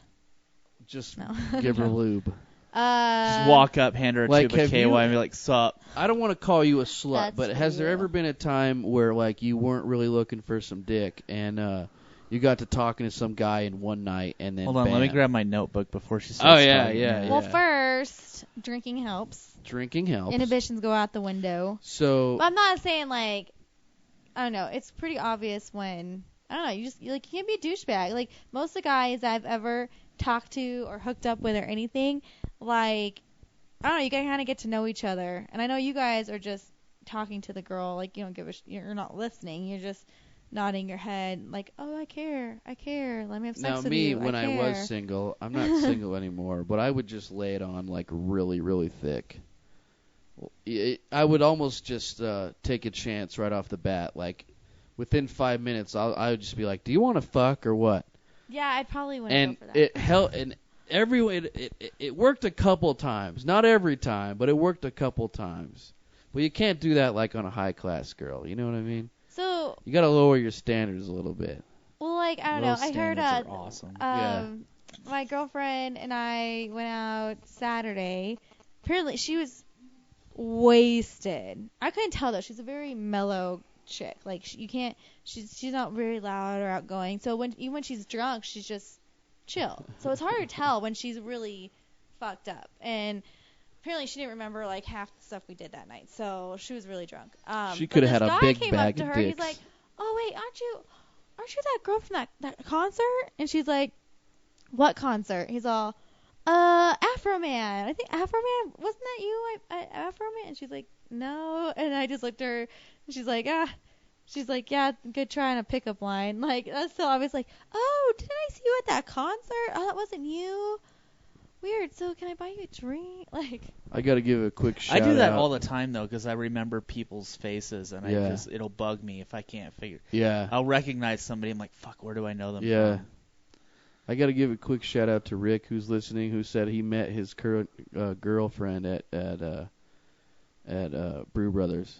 Just No. give her lube. Just walk up, hand her a like, tube of have KY, you- and be like, "Sup?" I don't want to call you a slut, That's but has there real. ever been a time where like you weren't really looking for some dick and you got to talking to some guy in one night and then Hold on, let me bam. grab my notebook before she starts. Oh, yeah, talking. yeah, Well, yeah. first, drinking helps. Drinking helps. Inhibitions go out the window. So But I'm not saying, like, I don't know. It's pretty obvious when, I don't know, you can't be a douchebag. Like, most of the guys I've ever talked to or hooked up with or anything, like, I don't know, you gotta kind of get to know each other. And I know you guys are just talking to the girl, like, you don't give you're not listening. You're just nodding your head, like, oh, I care. Let me have sex now with me you. when I care. was single, I'm not single anymore, but I would just lay it on like really, really thick. I would almost just take a chance right off the bat. Like within 5 minutes, I would just be like, "Do you want to fuck or what?" Yeah, I probably wouldn't And go for that. it helped. And it worked a couple times, not every time, but it worked a couple times. But you can't do that like on a high class girl. You know what I mean? So, You got to lower your standards a little bit. well, like, I don't know. Those I heard standards are awesome. Yeah. my girlfriend and I went out Saturday. Apparently, she was wasted. I couldn't tell though. She's a very mellow chick. Like you can't. She's not very loud or outgoing. So even when she's drunk, she's just chill. So it's hard to tell when she's really fucked up. And apparently, she didn't remember like half the stuff we did that night. So she was really drunk. She but coulda this had a guy big came bag up to of her. He's dicks. like, "Oh wait, aren't you that girl from that concert?" And she's like, "What concert?" He's all, Afro Man. I think Afro Man, wasn't that you? Afro Man? And she's like, "No." And I just looked at her. And she's like, She's like, "Yeah, good try on a pickup line." Like that's so obvious. Like, "Oh, didn't I see you at that concert? Oh, that wasn't you. Weird. So can I buy you a drink?" Like, I got to give a quick shout I do that out. all the time though, because I remember people's faces, and Yeah. it'll bug me if I can't figure. Yeah. I'll recognize somebody. I'm like, fuck, where do I know them Yeah. from? I got to give a quick shout out to Rick, who's listening, who said he met his current girlfriend at Brew Brothers.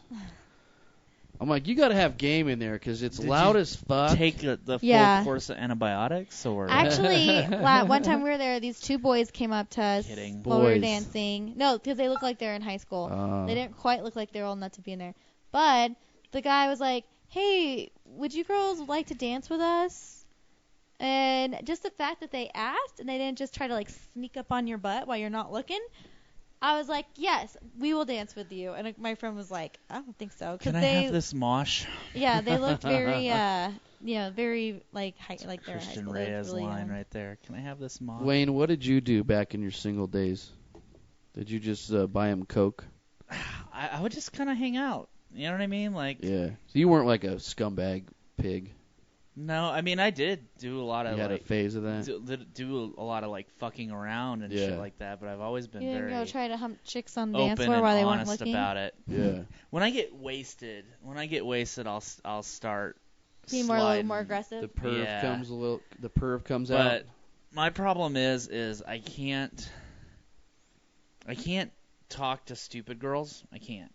I'm like, you got to have game in there because it's Did loud you as fuck. Take the Yeah. full course of antibiotics, or actually, one time we were there, these two boys came up to us Kidding. while we were Boys. dancing. No, because they looked like they're in high school. Uh, They didn't quite look like they were old enough to be in there. But the guy was like, hey, would you girls like to dance with us? And just the fact that they asked and they didn't just try to like sneak up on your butt while you're not looking, I was like, yes, we will dance with you. And my friend was like, I don't think so. Can I they, have this mosh? Yeah, they looked very, very like like they're high Christian school. They looked Reyes really line young. right there. Can I have this mosh? Wayne, what did you do back in your single days? Did you just buy him Coke? I would just kind of hang out. You know what I mean? Like, Yeah. So you weren't like a scumbag pig. no, I mean, I did do a lot of You had a like phase of that. do a lot of like fucking around and Yeah. shit like that. But I've always been You didn't very go try to hump chicks on the dance open floor and while they weren't honest looking. about it. Yeah. When I get wasted, I'll start Be more a little sliding. more aggressive. The perv Yeah. comes a little. The perv comes out. But my problem is I can't talk to stupid girls. I can't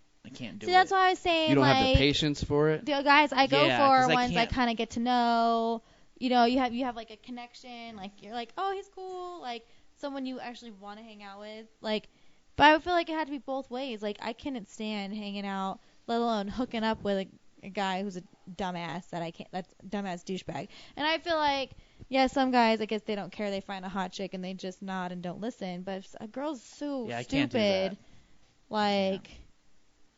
do See, it. that's why I was saying You don't like have the patience for it. the guys I go Yeah, 'cause for I ones I can't- kind of get to know. You know, you have like a connection. Like you're like, oh, he's cool. Like someone you actually want to hang out with. Like, but I would feel like it had to be both ways. Like I couldn't stand hanging out, let alone hooking up with a guy who's a dumbass that I can't. That's dumbass douchebag. And I feel like, yeah, some guys, I guess they don't care. They find a hot chick and they just nod and don't listen. But if a girl's so Yeah, I can't do stupid, that. like.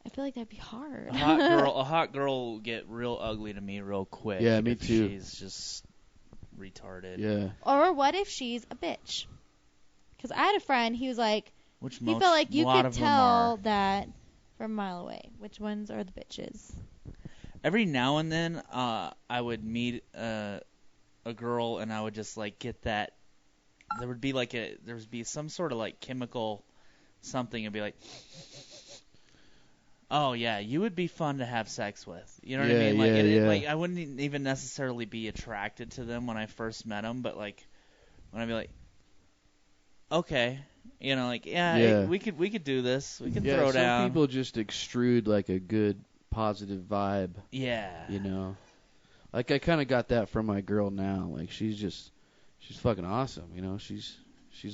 I feel like that'd be hard. A hot girl will get real ugly to me real quick. Yeah, me if too. She's just retarded. Yeah. Or what if she's a bitch? Because I had a friend, he was like, Which he felt like you a lot could of them tell are. that from a mile away. Which ones are the bitches? Every now and then, I would meet a girl and I would just like get that. There would be some sort of like chemical something and be like, oh yeah, you would be fun to have sex with. You know what I Yeah, mean? Like, yeah. like I wouldn't even necessarily be attracted to them when I first met them, but like when I'd be like, okay, you know, like Yeah. we could do this. We could Yeah. throw Some down. people just extrude like a good positive vibe. Yeah. You know. Like I kind of got that from my girl now. Like she's fucking awesome. You know. She's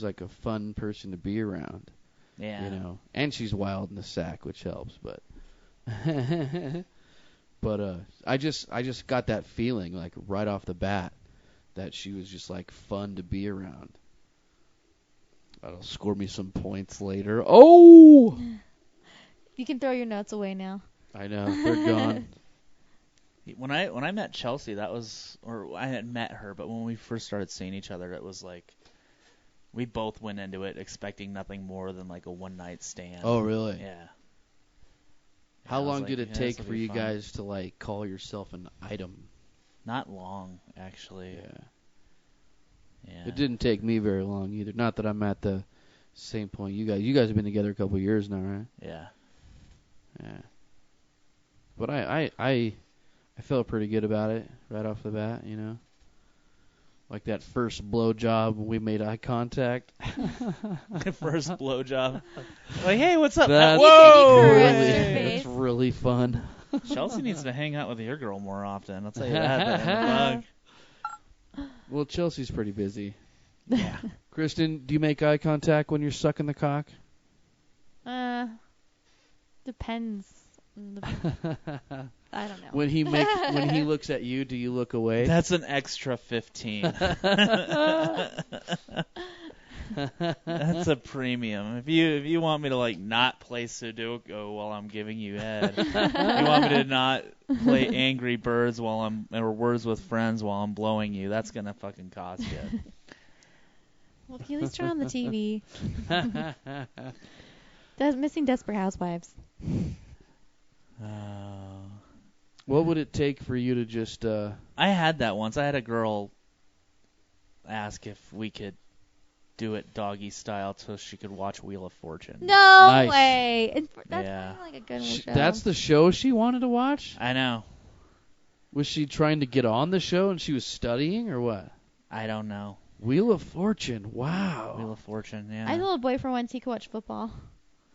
like a fun person to be around. Yeah. You know, and she's wild in the sack, which helps. But, I just got that feeling like right off the bat that she was just like fun to be around. That'll score me some points later. Oh, You can throw your notes away now. I know they're gone. When I met Chelsea, or I had met her, but when we first started seeing each other, it was like we both went into it expecting nothing more than like a one-night stand. Oh, really? Yeah. How I was long like, did it yeah, take this'll for be you fun. guys to like call yourself an item? Not long, actually. Yeah. Yeah. It didn't take me very long either. Not that I'm at the same point you guys have been together a couple of years now, right? Yeah. Yeah. But I felt pretty good about it right off the bat, you know. Like that first blowjob when we made eye contact. First blowjob. Like, hey, what's up? That's Whoa! You caressed really, her Hey. face. that's really fun. Chelsea needs to hang out with your girl more often. I'll tell you that. Well, Chelsea's pretty busy. Yeah. Kristen, do you make eye contact when you're sucking the cock? Depends. I don't know. when he looks at you, do you look away? That's an extra 15. That's a premium. If you want me to like not play Sudoku while I'm giving you head, you want me to not play Angry Birds or Words with Friends while I'm blowing you, that's gonna fucking cost you. Well, can you at least turn on the TV? Missing Desperate Housewives. What would it take for you to just I had that once. I had a girl ask if we could do it doggy style so she could watch Wheel of Fortune. No Nice. way. That's Yeah. like a good show. that's the show she wanted to watch? I know. Was she trying to get on the show and she was studying or what? I don't know. Wheel of Fortune. Wow. Wheel of Fortune, yeah. I told a boyfriend once he could watch football.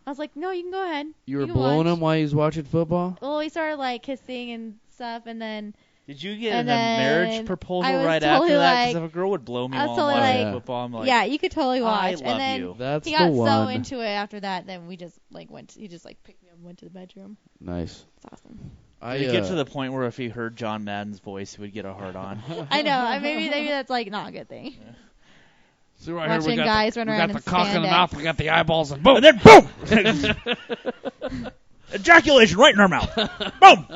I was like, no, you can go ahead. You were can blowing watch. him while he was watching football? Well, we started like kissing and stuff, and then Did you get And a marriage then proposal I was right totally after that? Because like- if a girl would blow me I was while I'm totally watching like- football, I'm like, yeah, you could totally watch. I love and then you. That's he the got one. so into it after that, then we just like he just like picked me up and went to the bedroom. Nice. It's awesome. Did it get to the point where if he heard John Madden's voice, he would get a hard on? I know. Maybe that's like not a good thing. So right Watching here we got guys run around the in cock in the spandex. mouth, we got the eyeballs, and boom. And then boom! Ejaculation right in our mouth. Boom!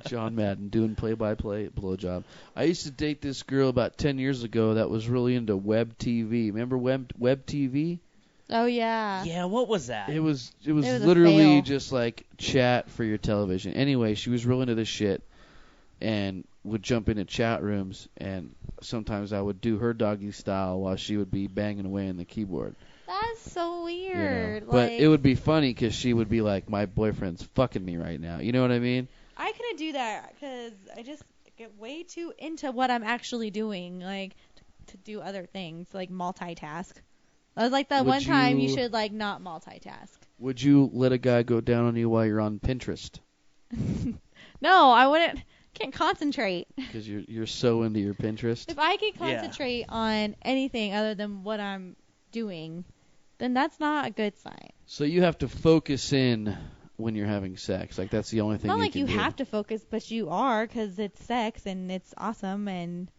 John Madden doing play-by-play blowjob. I used to date this girl about 10 years ago that was really into web TV. Remember web TV? Oh yeah. Yeah, what was that? It was It was a literally fail. just like chat for your television. Anyway, she was real into this shit and would jump into chat rooms, and sometimes I would do her doggy style while she would be banging away on the keyboard. That's so You know? weird. But Like, it would be funny because she would be like, my boyfriend's fucking me right now. You know what I mean? I couldn't do that because I just get way too into what I'm actually doing, like to do other things, like multitask. I was like that Would one time you you- should like not multitask. Would you let a guy go down on you while you're on Pinterest? No, I wouldn't. Can't concentrate. Because you're so into your Pinterest. If I can Yeah. concentrate on anything other than what I'm doing, then that's not a good sign. So you have to focus in when you're having sex. Like that's the only thing Not you like can you do. have to focus, but you are because it's sex and it's awesome, and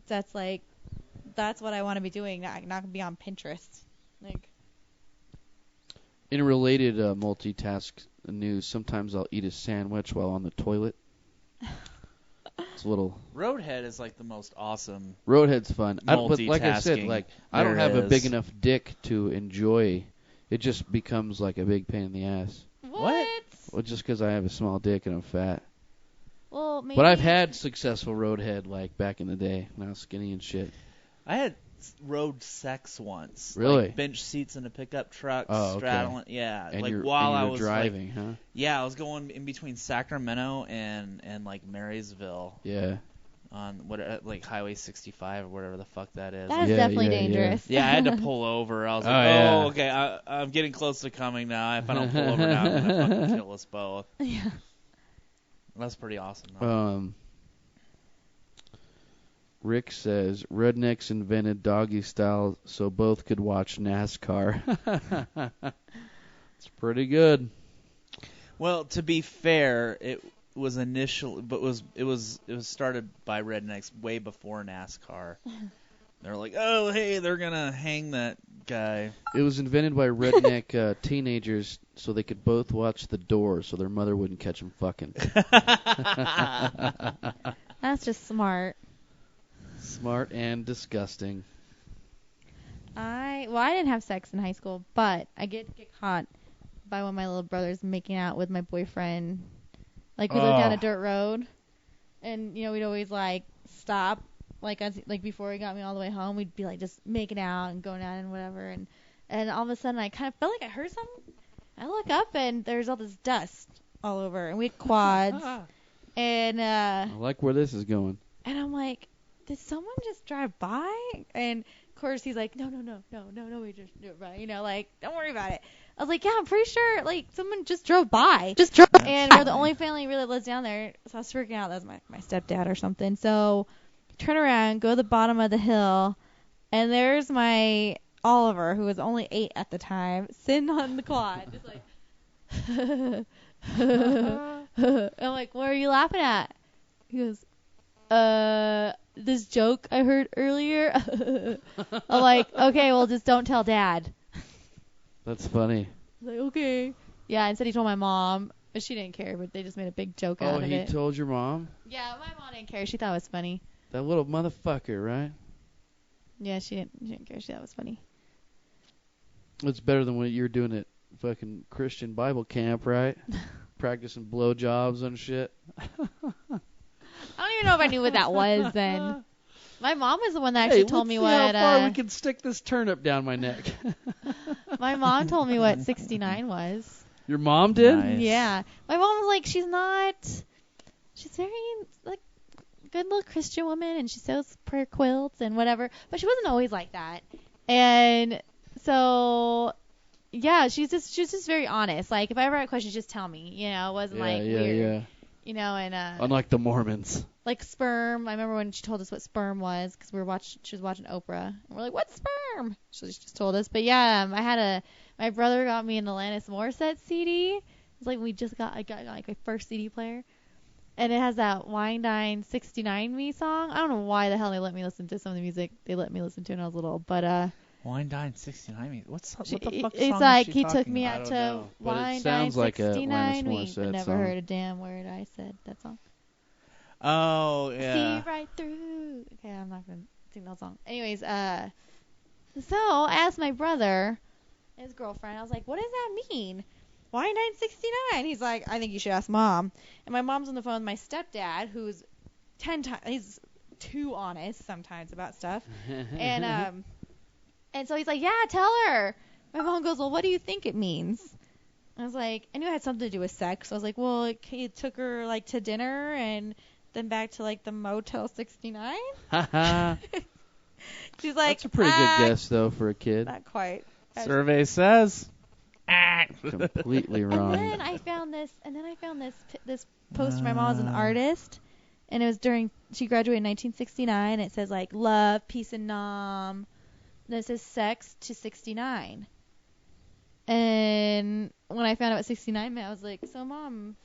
that's what I want to be doing. Not gonna be on Pinterest. Like, In a related multitask news, sometimes I'll eat a sandwich while on the toilet. It's a little Roadhead is like the most awesome. Roadhead's fun. But like I said, Multitasking like I don't there have a is. big enough dick to enjoy. It just becomes like a big pain in the ass. what? Well, just because I have a small dick and I'm fat. Well, maybe. But I've had successful roadhead like back in the day when I was skinny and shit. I had road sex once. Really? Like bench seats in a pickup truck, Oh, okay. straddling. Yeah, And like you're, while and I you were was driving, like, huh? yeah, I was going in between Sacramento and like Marysville Yeah. on like Highway 65 or whatever the fuck that is. That is Yeah, definitely yeah, dangerous. Yeah, I had to pull over. I was like, Oh, yeah. okay, I'm getting close to coming now. If I don't pull over now, I'm gonna fucking kill us both. Yeah. That's pretty awesome. Though. Rick says rednecks invented doggy style so both could watch NASCAR. It's pretty good. Well, to be fair, it was it was started by rednecks way before NASCAR. They're like, oh hey, they're gonna hang that guy. It was invented by redneck teenagers so they could both watch The Doors so their mother wouldn't catch them fucking. That's just smart. Smart and disgusting. I didn't have sex in high school, but I did get caught by one of my little brothers making out with my boyfriend. Like we lived down a dirt road, and we'd always like stop, like before he got me all the way home, we'd be like just making out and going out and whatever, and all of a sudden I kind of felt like I heard something. I look up and there's all this dust all over, and we had quads, and I like where this is going. and I'm like, did someone just drive by? And of course he's like, no, we just drove by. Like, don't worry about it. I was like, yeah, I'm pretty sure like someone just drove by. And we're the only family really that lives down there. So I was freaking out. That was my stepdad or something. So turn around, go to the bottom of the hill, and there's my Oliver, who was only 8 at the time, sitting on the quad, just like. I'm like, what are you laughing at? He goes, this joke I heard earlier. I'm like, okay, well, just don't tell Dad. That's funny. I was like, okay. Yeah, instead he told my mom, but she didn't care, but they just made a big joke out of He it. told your mom? Yeah, my mom didn't care. She thought it was funny. That little motherfucker, right? Yeah, she didn't care. She thought it was funny. It's better than what you're doing at fucking Christian Bible camp, right? Practicing blowjobs and shit. I don't even know if I knew what that was then. My mom was the one that actually told me let's see what. how far we can stick this turnip down my neck. My mom told me what 69 was. Your mom did? Nice. Yeah, my mom was like, she's very like good little Christian woman, and she sews prayer quilts and whatever, but she wasn't always like that. And so, yeah, she was just very honest. Like if I ever had questions, just tell me. It wasn't like weird. Yeah. And Unlike the Mormons. like sperm. I remember when she told us what sperm was because she was watching Oprah, and we're like, "What's sperm?" So she just told us. But yeah, my brother got me an Alanis Morissette CD, It's like I got like my first CD player, and it has that Wine Dine 69 Me song. I don't know why the hell they let me listen to some of the music they let me listen to when I was little, but Wine Dine 69. What the fuck it's song like is she he took talking me about? out don't to know, but it Wine sounds Dine like a 69 Me. Alanis Morissette But never song. heard a damn word I said that song. Oh, yeah. See right through. Okay, I'm not gonna sing that song. Anyways, so I asked my brother, his girlfriend, I was like, what does that mean? Why 969? He's like, I think you should ask Mom. And my mom's on the phone with my stepdad, who's 10 times, he's too honest sometimes about stuff. And so he's like, yeah, tell her. My mom goes, well, what do you think it means? I was like, I knew it had something to do with sex. So I was like, well, it took her like to dinner and then back to like the Motel 69. She's like, That's a pretty good guess though for a kid. Not quite. Survey says. Completely wrong. And then I found this poster. My mom was an artist, and it was she graduated in 1969. It says like love, peace, and nom. And it says sex to 69. And when I found out what 69 meant, I was like, so Mom,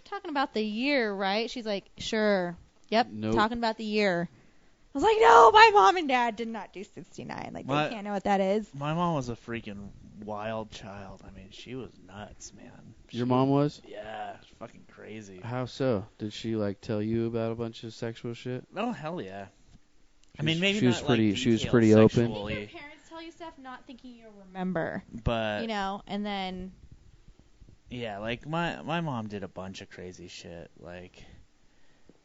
talking about the year, right? She's like, sure. Yep, Nope. talking about the year. I was like, no, my mom and dad did not do 69. Like, they can't know what that is. My mom was a freaking wild child. I mean, she was nuts, man. Your mom was? Yeah, fucking crazy. How so? Did she like tell you about a bunch of sexual shit? Oh, hell yeah. I She mean, was- maybe she was not pretty- like she was detailed pretty open. I sexually, think your parents tell you stuff not thinking you'll remember, but you know, and then yeah, like my mom did a bunch of crazy shit. Like,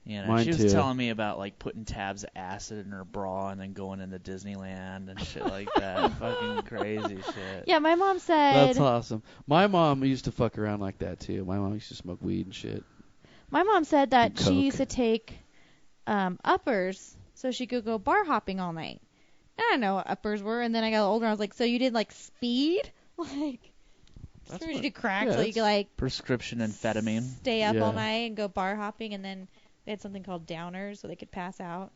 you know, Mine she was too. telling me about like putting tabs of acid in her bra and then going into Disneyland and shit like that. Fucking crazy shit. yeah, my mom said That's awesome. My mom used to fuck around like that too. My mom used to smoke weed and shit. that And she coke. used to take uppers so she could go bar hopping all night. I didn't know what uppers were, and then I got older. I was like, so you did like speed, like That's you what- did crack, yeah, so you could like Prescription amphetamine. stay up all Yeah. night and go bar hopping, and then they had something called downers, so they could pass out.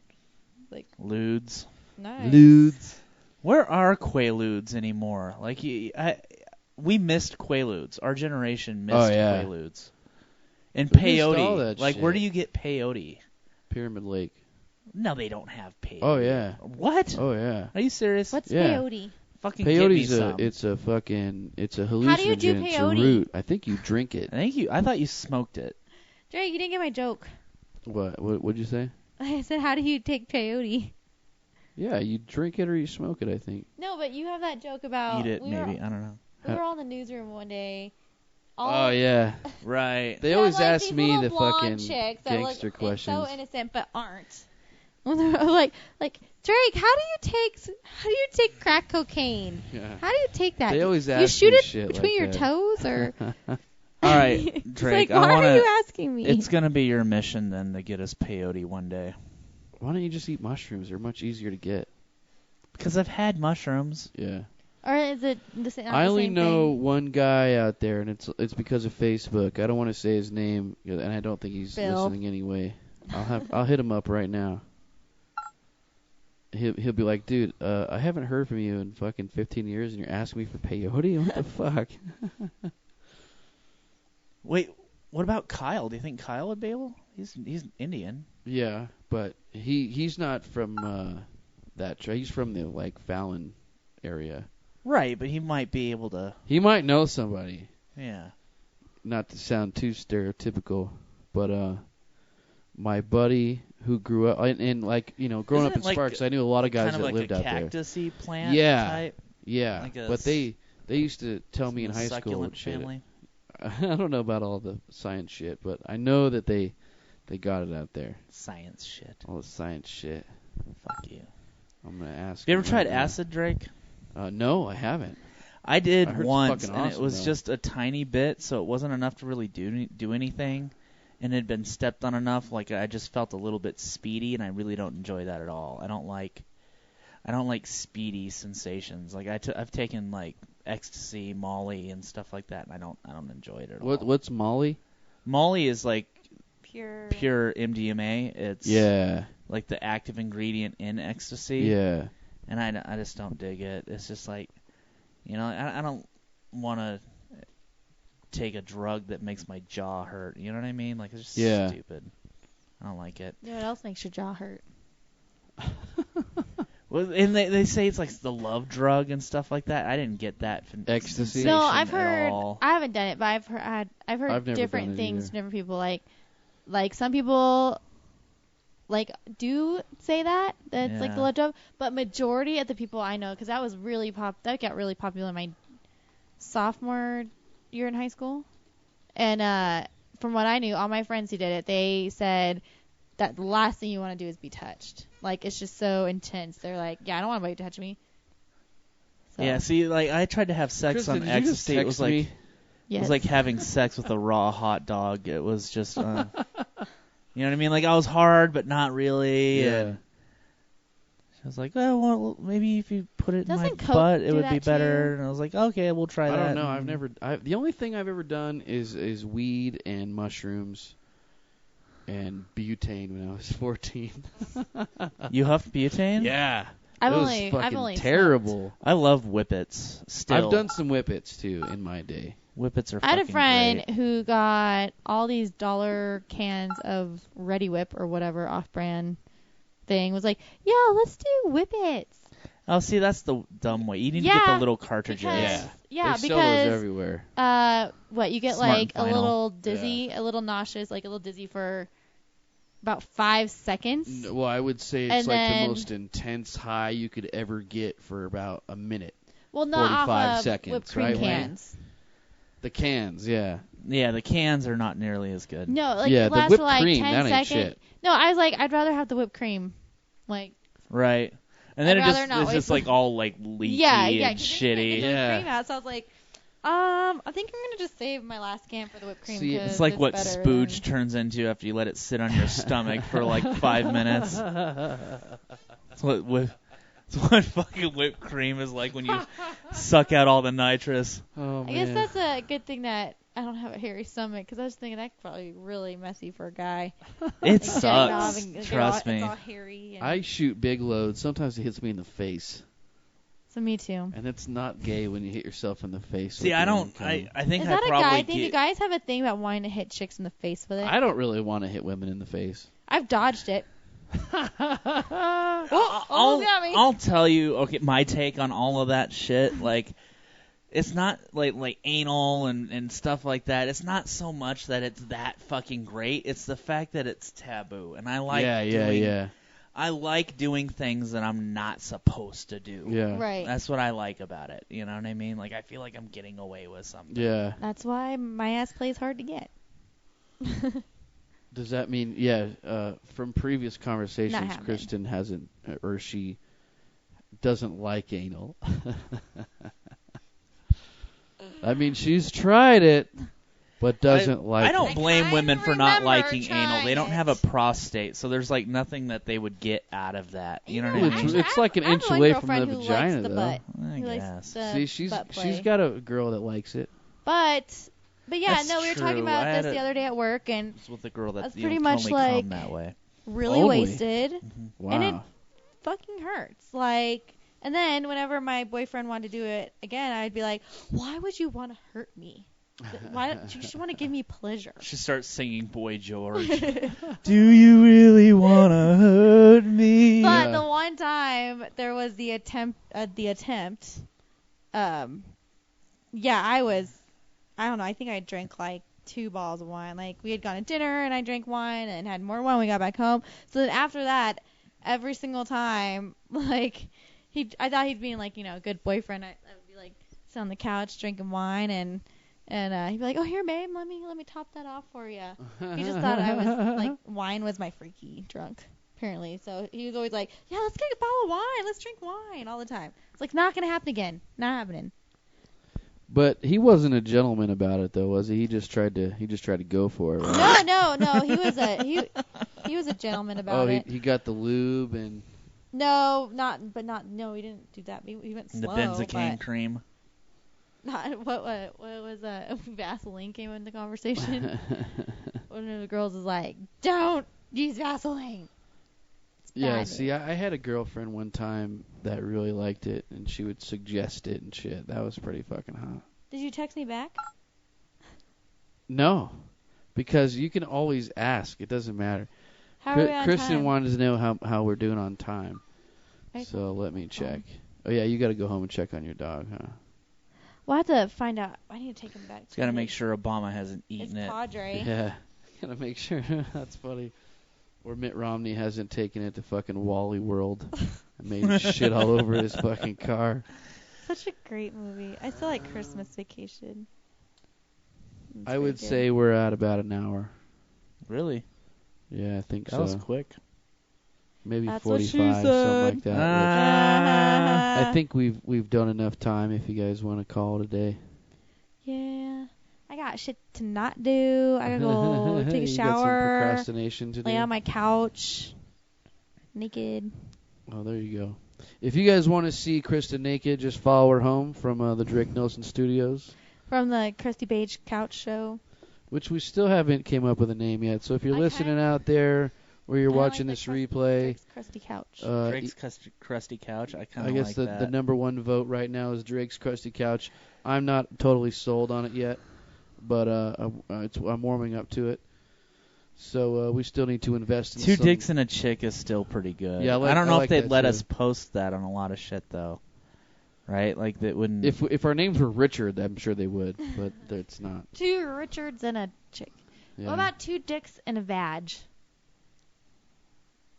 Ludes. Nice. Ludes. Where are Quaaludes anymore? Like, we missed Quaaludes. Our generation missed Oh, yeah. Quaaludes. And We missed all peyote. that Like, where shit. do you get peyote? Pyramid Lake. No, they don't have peyote. Oh yeah. What? Oh yeah. Are you serious? What's Yeah. peyote? Fucking get me Peyote's some. it's a hallucinogen. How do you do It's a peyote? root. I think you drink it. I thought you smoked it. Drake, you didn't get my joke. What'd you say? I said, how do you take peyote? Yeah, you drink it or you smoke it, I think. No, but you have that joke about Eat it, we maybe. Were, I don't know. we were all in the newsroom one day. Oh yeah. Right. They Yeah, always like ask these me little the blonde fucking chicks that look gangster questions. so innocent but aren't. like Drake, how do you take crack cocaine? Yeah. How do you take that? They always you ask shoot me it shit between like your that. toes, or All right, It's Drake. like, why I want are you to. asking me? It's gonna be your mission then to get us peyote one day. Why don't you just eat mushrooms? They're much easier to get. Because I've had mushrooms. Yeah. Or is it the same? Not I the only same know thing? one guy out there, and it's because of Facebook. I don't want to say his name, and I don't think he's Bill. listening anyway. I'll hit him up right now. He'll be like, dude, I haven't heard from you in fucking 15 years, and you're asking me for peyote? What the fuck? Wait, what about Kyle? Do you think Kyle would be able? He's Indian. Yeah, but he's not from he's from the like Fallon area. Right, but he might be able to. He might know somebody. Yeah. Not to sound too stereotypical, but my buddy who grew up and like growing Isn't up in it like Sparks, I knew a lot of guys kind of that like lived a out there. cactusy plant Yeah. type. Yeah, Like a but they used to tell me in high school succulent and shit. family. I don't know about all the science shit, but I know that they got it out there. Science shit. All the science shit. Fuck you. I'm gonna ask. You ever him tried right now. acid, Drake? No, I haven't. I did I heard it's once, fucking and it awesome, was though. just a tiny bit, so it wasn't enough to really do anything. And it had been stepped on enough, like I just felt a little bit speedy, and I really don't enjoy that at all. I don't like speedy sensations. Like I've taken like ecstasy, Molly, and stuff like that, and I don't enjoy it at all. What's Molly? Molly is like pure. MDMA. It's Yeah, like the active ingredient in ecstasy. yeah. And I just don't dig it. It's just like, I don't want to take a drug that makes my jaw hurt. You know what I mean? Like, it's just Yeah. stupid. I don't like it. You know what else makes your jaw hurt? Well, and they say it's like the love drug and stuff like that. I didn't get that. Ecstasy? No, I've sensation at heard. all. I haven't done it, but I've heard I've never different done it things. either. Different people like some people like do say that that's like the Yeah. love drug, but majority of the people I know, because that got really popular in my sophomore year in high school, and from what I knew, all my friends who did it, they said that the last thing you want to do is be touched. Like, it's just so intense. They're like, yeah, I don't want anybody to touch me. So, Yeah, see, like I tried to have sex Kristen, on did you just ecstasy. It was text like me? it yes. was like having sex with a raw hot dog. It was just, you know what I mean? Like I was hard, but not really. Yeah. And I was like, oh, well, maybe if you put it in my Doesn't Coke butt, it do would be that to better. you? And I was like, okay, we'll try I that. don't know. I've And never. The only thing I've ever done is weed and mushrooms and butane when I was 14. You huffed butane? Yeah. I've it was only fucking terrible. I love whippets. Still, I've done some whippets too in my day. whippets are. I had a fucking friend great. who got all these dollar cans of Ready Whip or whatever off-brand thing. Was like, yeah, let's do whippets. Oh, see, that's the dumb way. You need to get Yeah, the little cartridges. Because, yeah, they sell those because everywhere. what you get Smart like and a Final. little dizzy, a little nauseous, like a little dizzy for about 5 seconds. Well, I would say it's And like then- the most intense high you could ever get for about a minute. Well, not 45 off of seconds, whipped cream right, Wayne? cans. The cans, yeah. Yeah, the cans are not nearly as good. No, like Yeah, it the lasts whipped for like cream, 10 that ain't seconds. shit. No, I was like, I'd rather have the whipped cream. Like, Right. And then I'd rather not it's wait just for- like all like leaky yeah, and 'cause then you can't shitty. get the Yeah. cream out. So I was like, I think I'm gonna just save my last can for the whipped cream. See, 'cause It's like what better spooge than- turns into after you let it sit on your stomach for like 5 minutes. That's what fucking whipped cream is like when you suck out all the nitrous. Oh, I guess that's a good thing that I don't have a hairy stomach, because I was thinking that's probably really messy for a guy. It Like, getting off sucks. and get Trust all, me. It's all hairy. And I shoot big loads. Sometimes it hits me in the face. so me too. And it's not gay when you hit yourself in the face. See, with I your don't. own cum. I think Is I that a probably guy thing? Do get. guys have a thing about wanting to hit chicks in the face with it? I don't really want to hit women in the face. I've dodged it. I'll tell you. Okay, my take on all of that shit. Like, it's not like anal and stuff like that. It's not so much that it's that fucking great. It's the fact that it's taboo, and I like. yeah. I like doing things that I'm not supposed to do. Yeah. Right. That's what I like about it. You know what I mean? Like, I feel like I'm getting away with something. Yeah. That's why my ass plays hard to get. Does that mean, from previous conversations, happening. Kristen hasn't, or she doesn't like anal. I mean, she's tried it, but doesn't like I it. don't blame kinda women for not remember liking anal. trying They don't have it. a prostate, so there's like nothing that they would get out of that. You know what I Well, mean? Actually, it's like an I have inch one away from girlfriend the who vagina, likes the though. butt. I Who likes guess. the See, butt play. she's got a girl that likes it. But yeah, That's no, we were talking true. about I had this the other day at work, and It's with a girl That's that's pretty can much only like- come that way. really Only. wasted. Wow. And it fucking hurts. Like, and then whenever my boyfriend wanted to do it again, I'd be like, why would you want to hurt me? Why don't you just want to give me pleasure? She starts singing Boy George. But Do you really wanna hurt me? Yeah. the one time there was the attempt, I don't know, I think I drank like 2 bottles of wine. Like, we had gone to dinner and I drank wine and had more wine when we got back home. So then after that, every single time, like, I thought he'd be like, a good boyfriend. I would be like, sit on the couch drinking wine and he'd be like, oh, here, babe, let me top that off for you. He just thought I was like, wine was my freaky drunk, apparently. So he was always like, yeah, let's get a bottle of wine, let's drink wine all the time. It's like, not gonna happen again, not happening. But he wasn't a gentleman about it, though, was he? He just tried to go for it. Right? No, he was a gentleman about it. He got the lube and No, he didn't do that. He went the slow. benzocaine but cream. not what was Vaseline came in the conversation. One of the girls was like, "Don't use Vaseline." It's yeah. bad. See, I had a girlfriend one time that really liked it, and she would suggest it and shit. That was pretty fucking hot. Did you text me back? No, because you can always ask. It doesn't matter. How are we on Kristen time? wanted to know how we're doing on time. Okay. So let me check. Oh yeah, you got to go home and check on your dog, huh? We'll have to find out. I need to take him back. Just got to make sure Obama hasn't It's eaten it. Padre. Yeah, gotta make sure. That's funny. Or Mitt Romney hasn't taken it to fucking Wally World and made shit all over his fucking car. Such a great movie. I still like Christmas Vacation. It's I would pretty say we're at about an hour. Really? Yeah, I think That so. was quick. Maybe That's what 45, she something said. like that. good. I think we've done enough time if you guys want to call it a day. Yeah. I got shit to not do. I gotta go take a You got some shower. procrastination to Lay do. on my couch. Naked. Oh, there you go. If you guys want to see Kristen naked, just follow her home from the Drake Nelson Studios, From the Krusty Beige Couch Show. which we still haven't came up with a name yet. So if you're I listening out there or you're I watching like this the replay, Drake's Krusty Couch. Drake's crusty couch. I kind I of guess like the that. number one vote right now is Drake's Krusty Couch. I'm not totally sold on it yet, but I'm warming up to it. So we still need to invest in Two some... dicks and a chick is still pretty good. Yeah, I don't know I like if they'd that let too. us post that on a lot of shit though. Right? Like that wouldn't. If our names were Richard, I'm sure they would, but it's not. 2 Richards and a chick. Yeah. What about 2 dicks and a vag?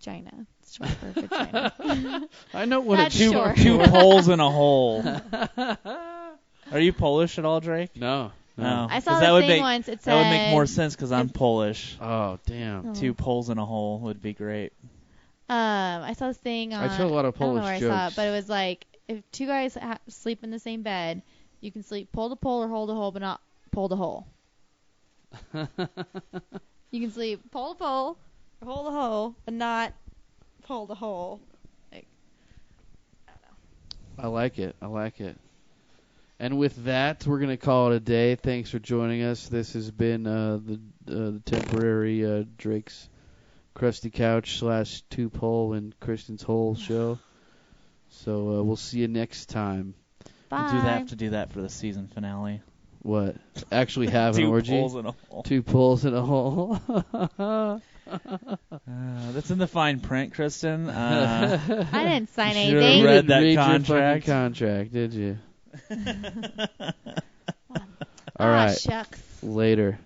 Gina. It's short for vagina. I know what That's a short. two holes in a hole. Are you Polish at all, Drake? No. No. I 'Cause saw that this would thing make once. It said that would make more sense because I'm if- Polish. Oh, damn. Oh. 2 poles in a hole would be great. I saw this thing on. I tell a lot of I don't know Polish where I saw it, jokes. but it was like if 2 guys sleep in the same bed, you can sleep pole to pole or hole to hole, but not pole to hole. You can sleep pole to pole or hole to hole, but not pole to hole. Like, I don't know. I like it. I like it. And with that, we're going to call it a day. Thanks for joining us. This has been the temporary Drake's Krusty Couch / 2 Pole and Kristen's Hole show. So we'll see you next time. Bye. We'll have to do that for the season finale. What? Actually have an 2 orgy? poles in a hole. 2 poles in a hole. That's in the fine print, Kristen. I didn't sign You should've anything. read that Read your contract. fucking contract, did you? All Ah, right. shucks. Later.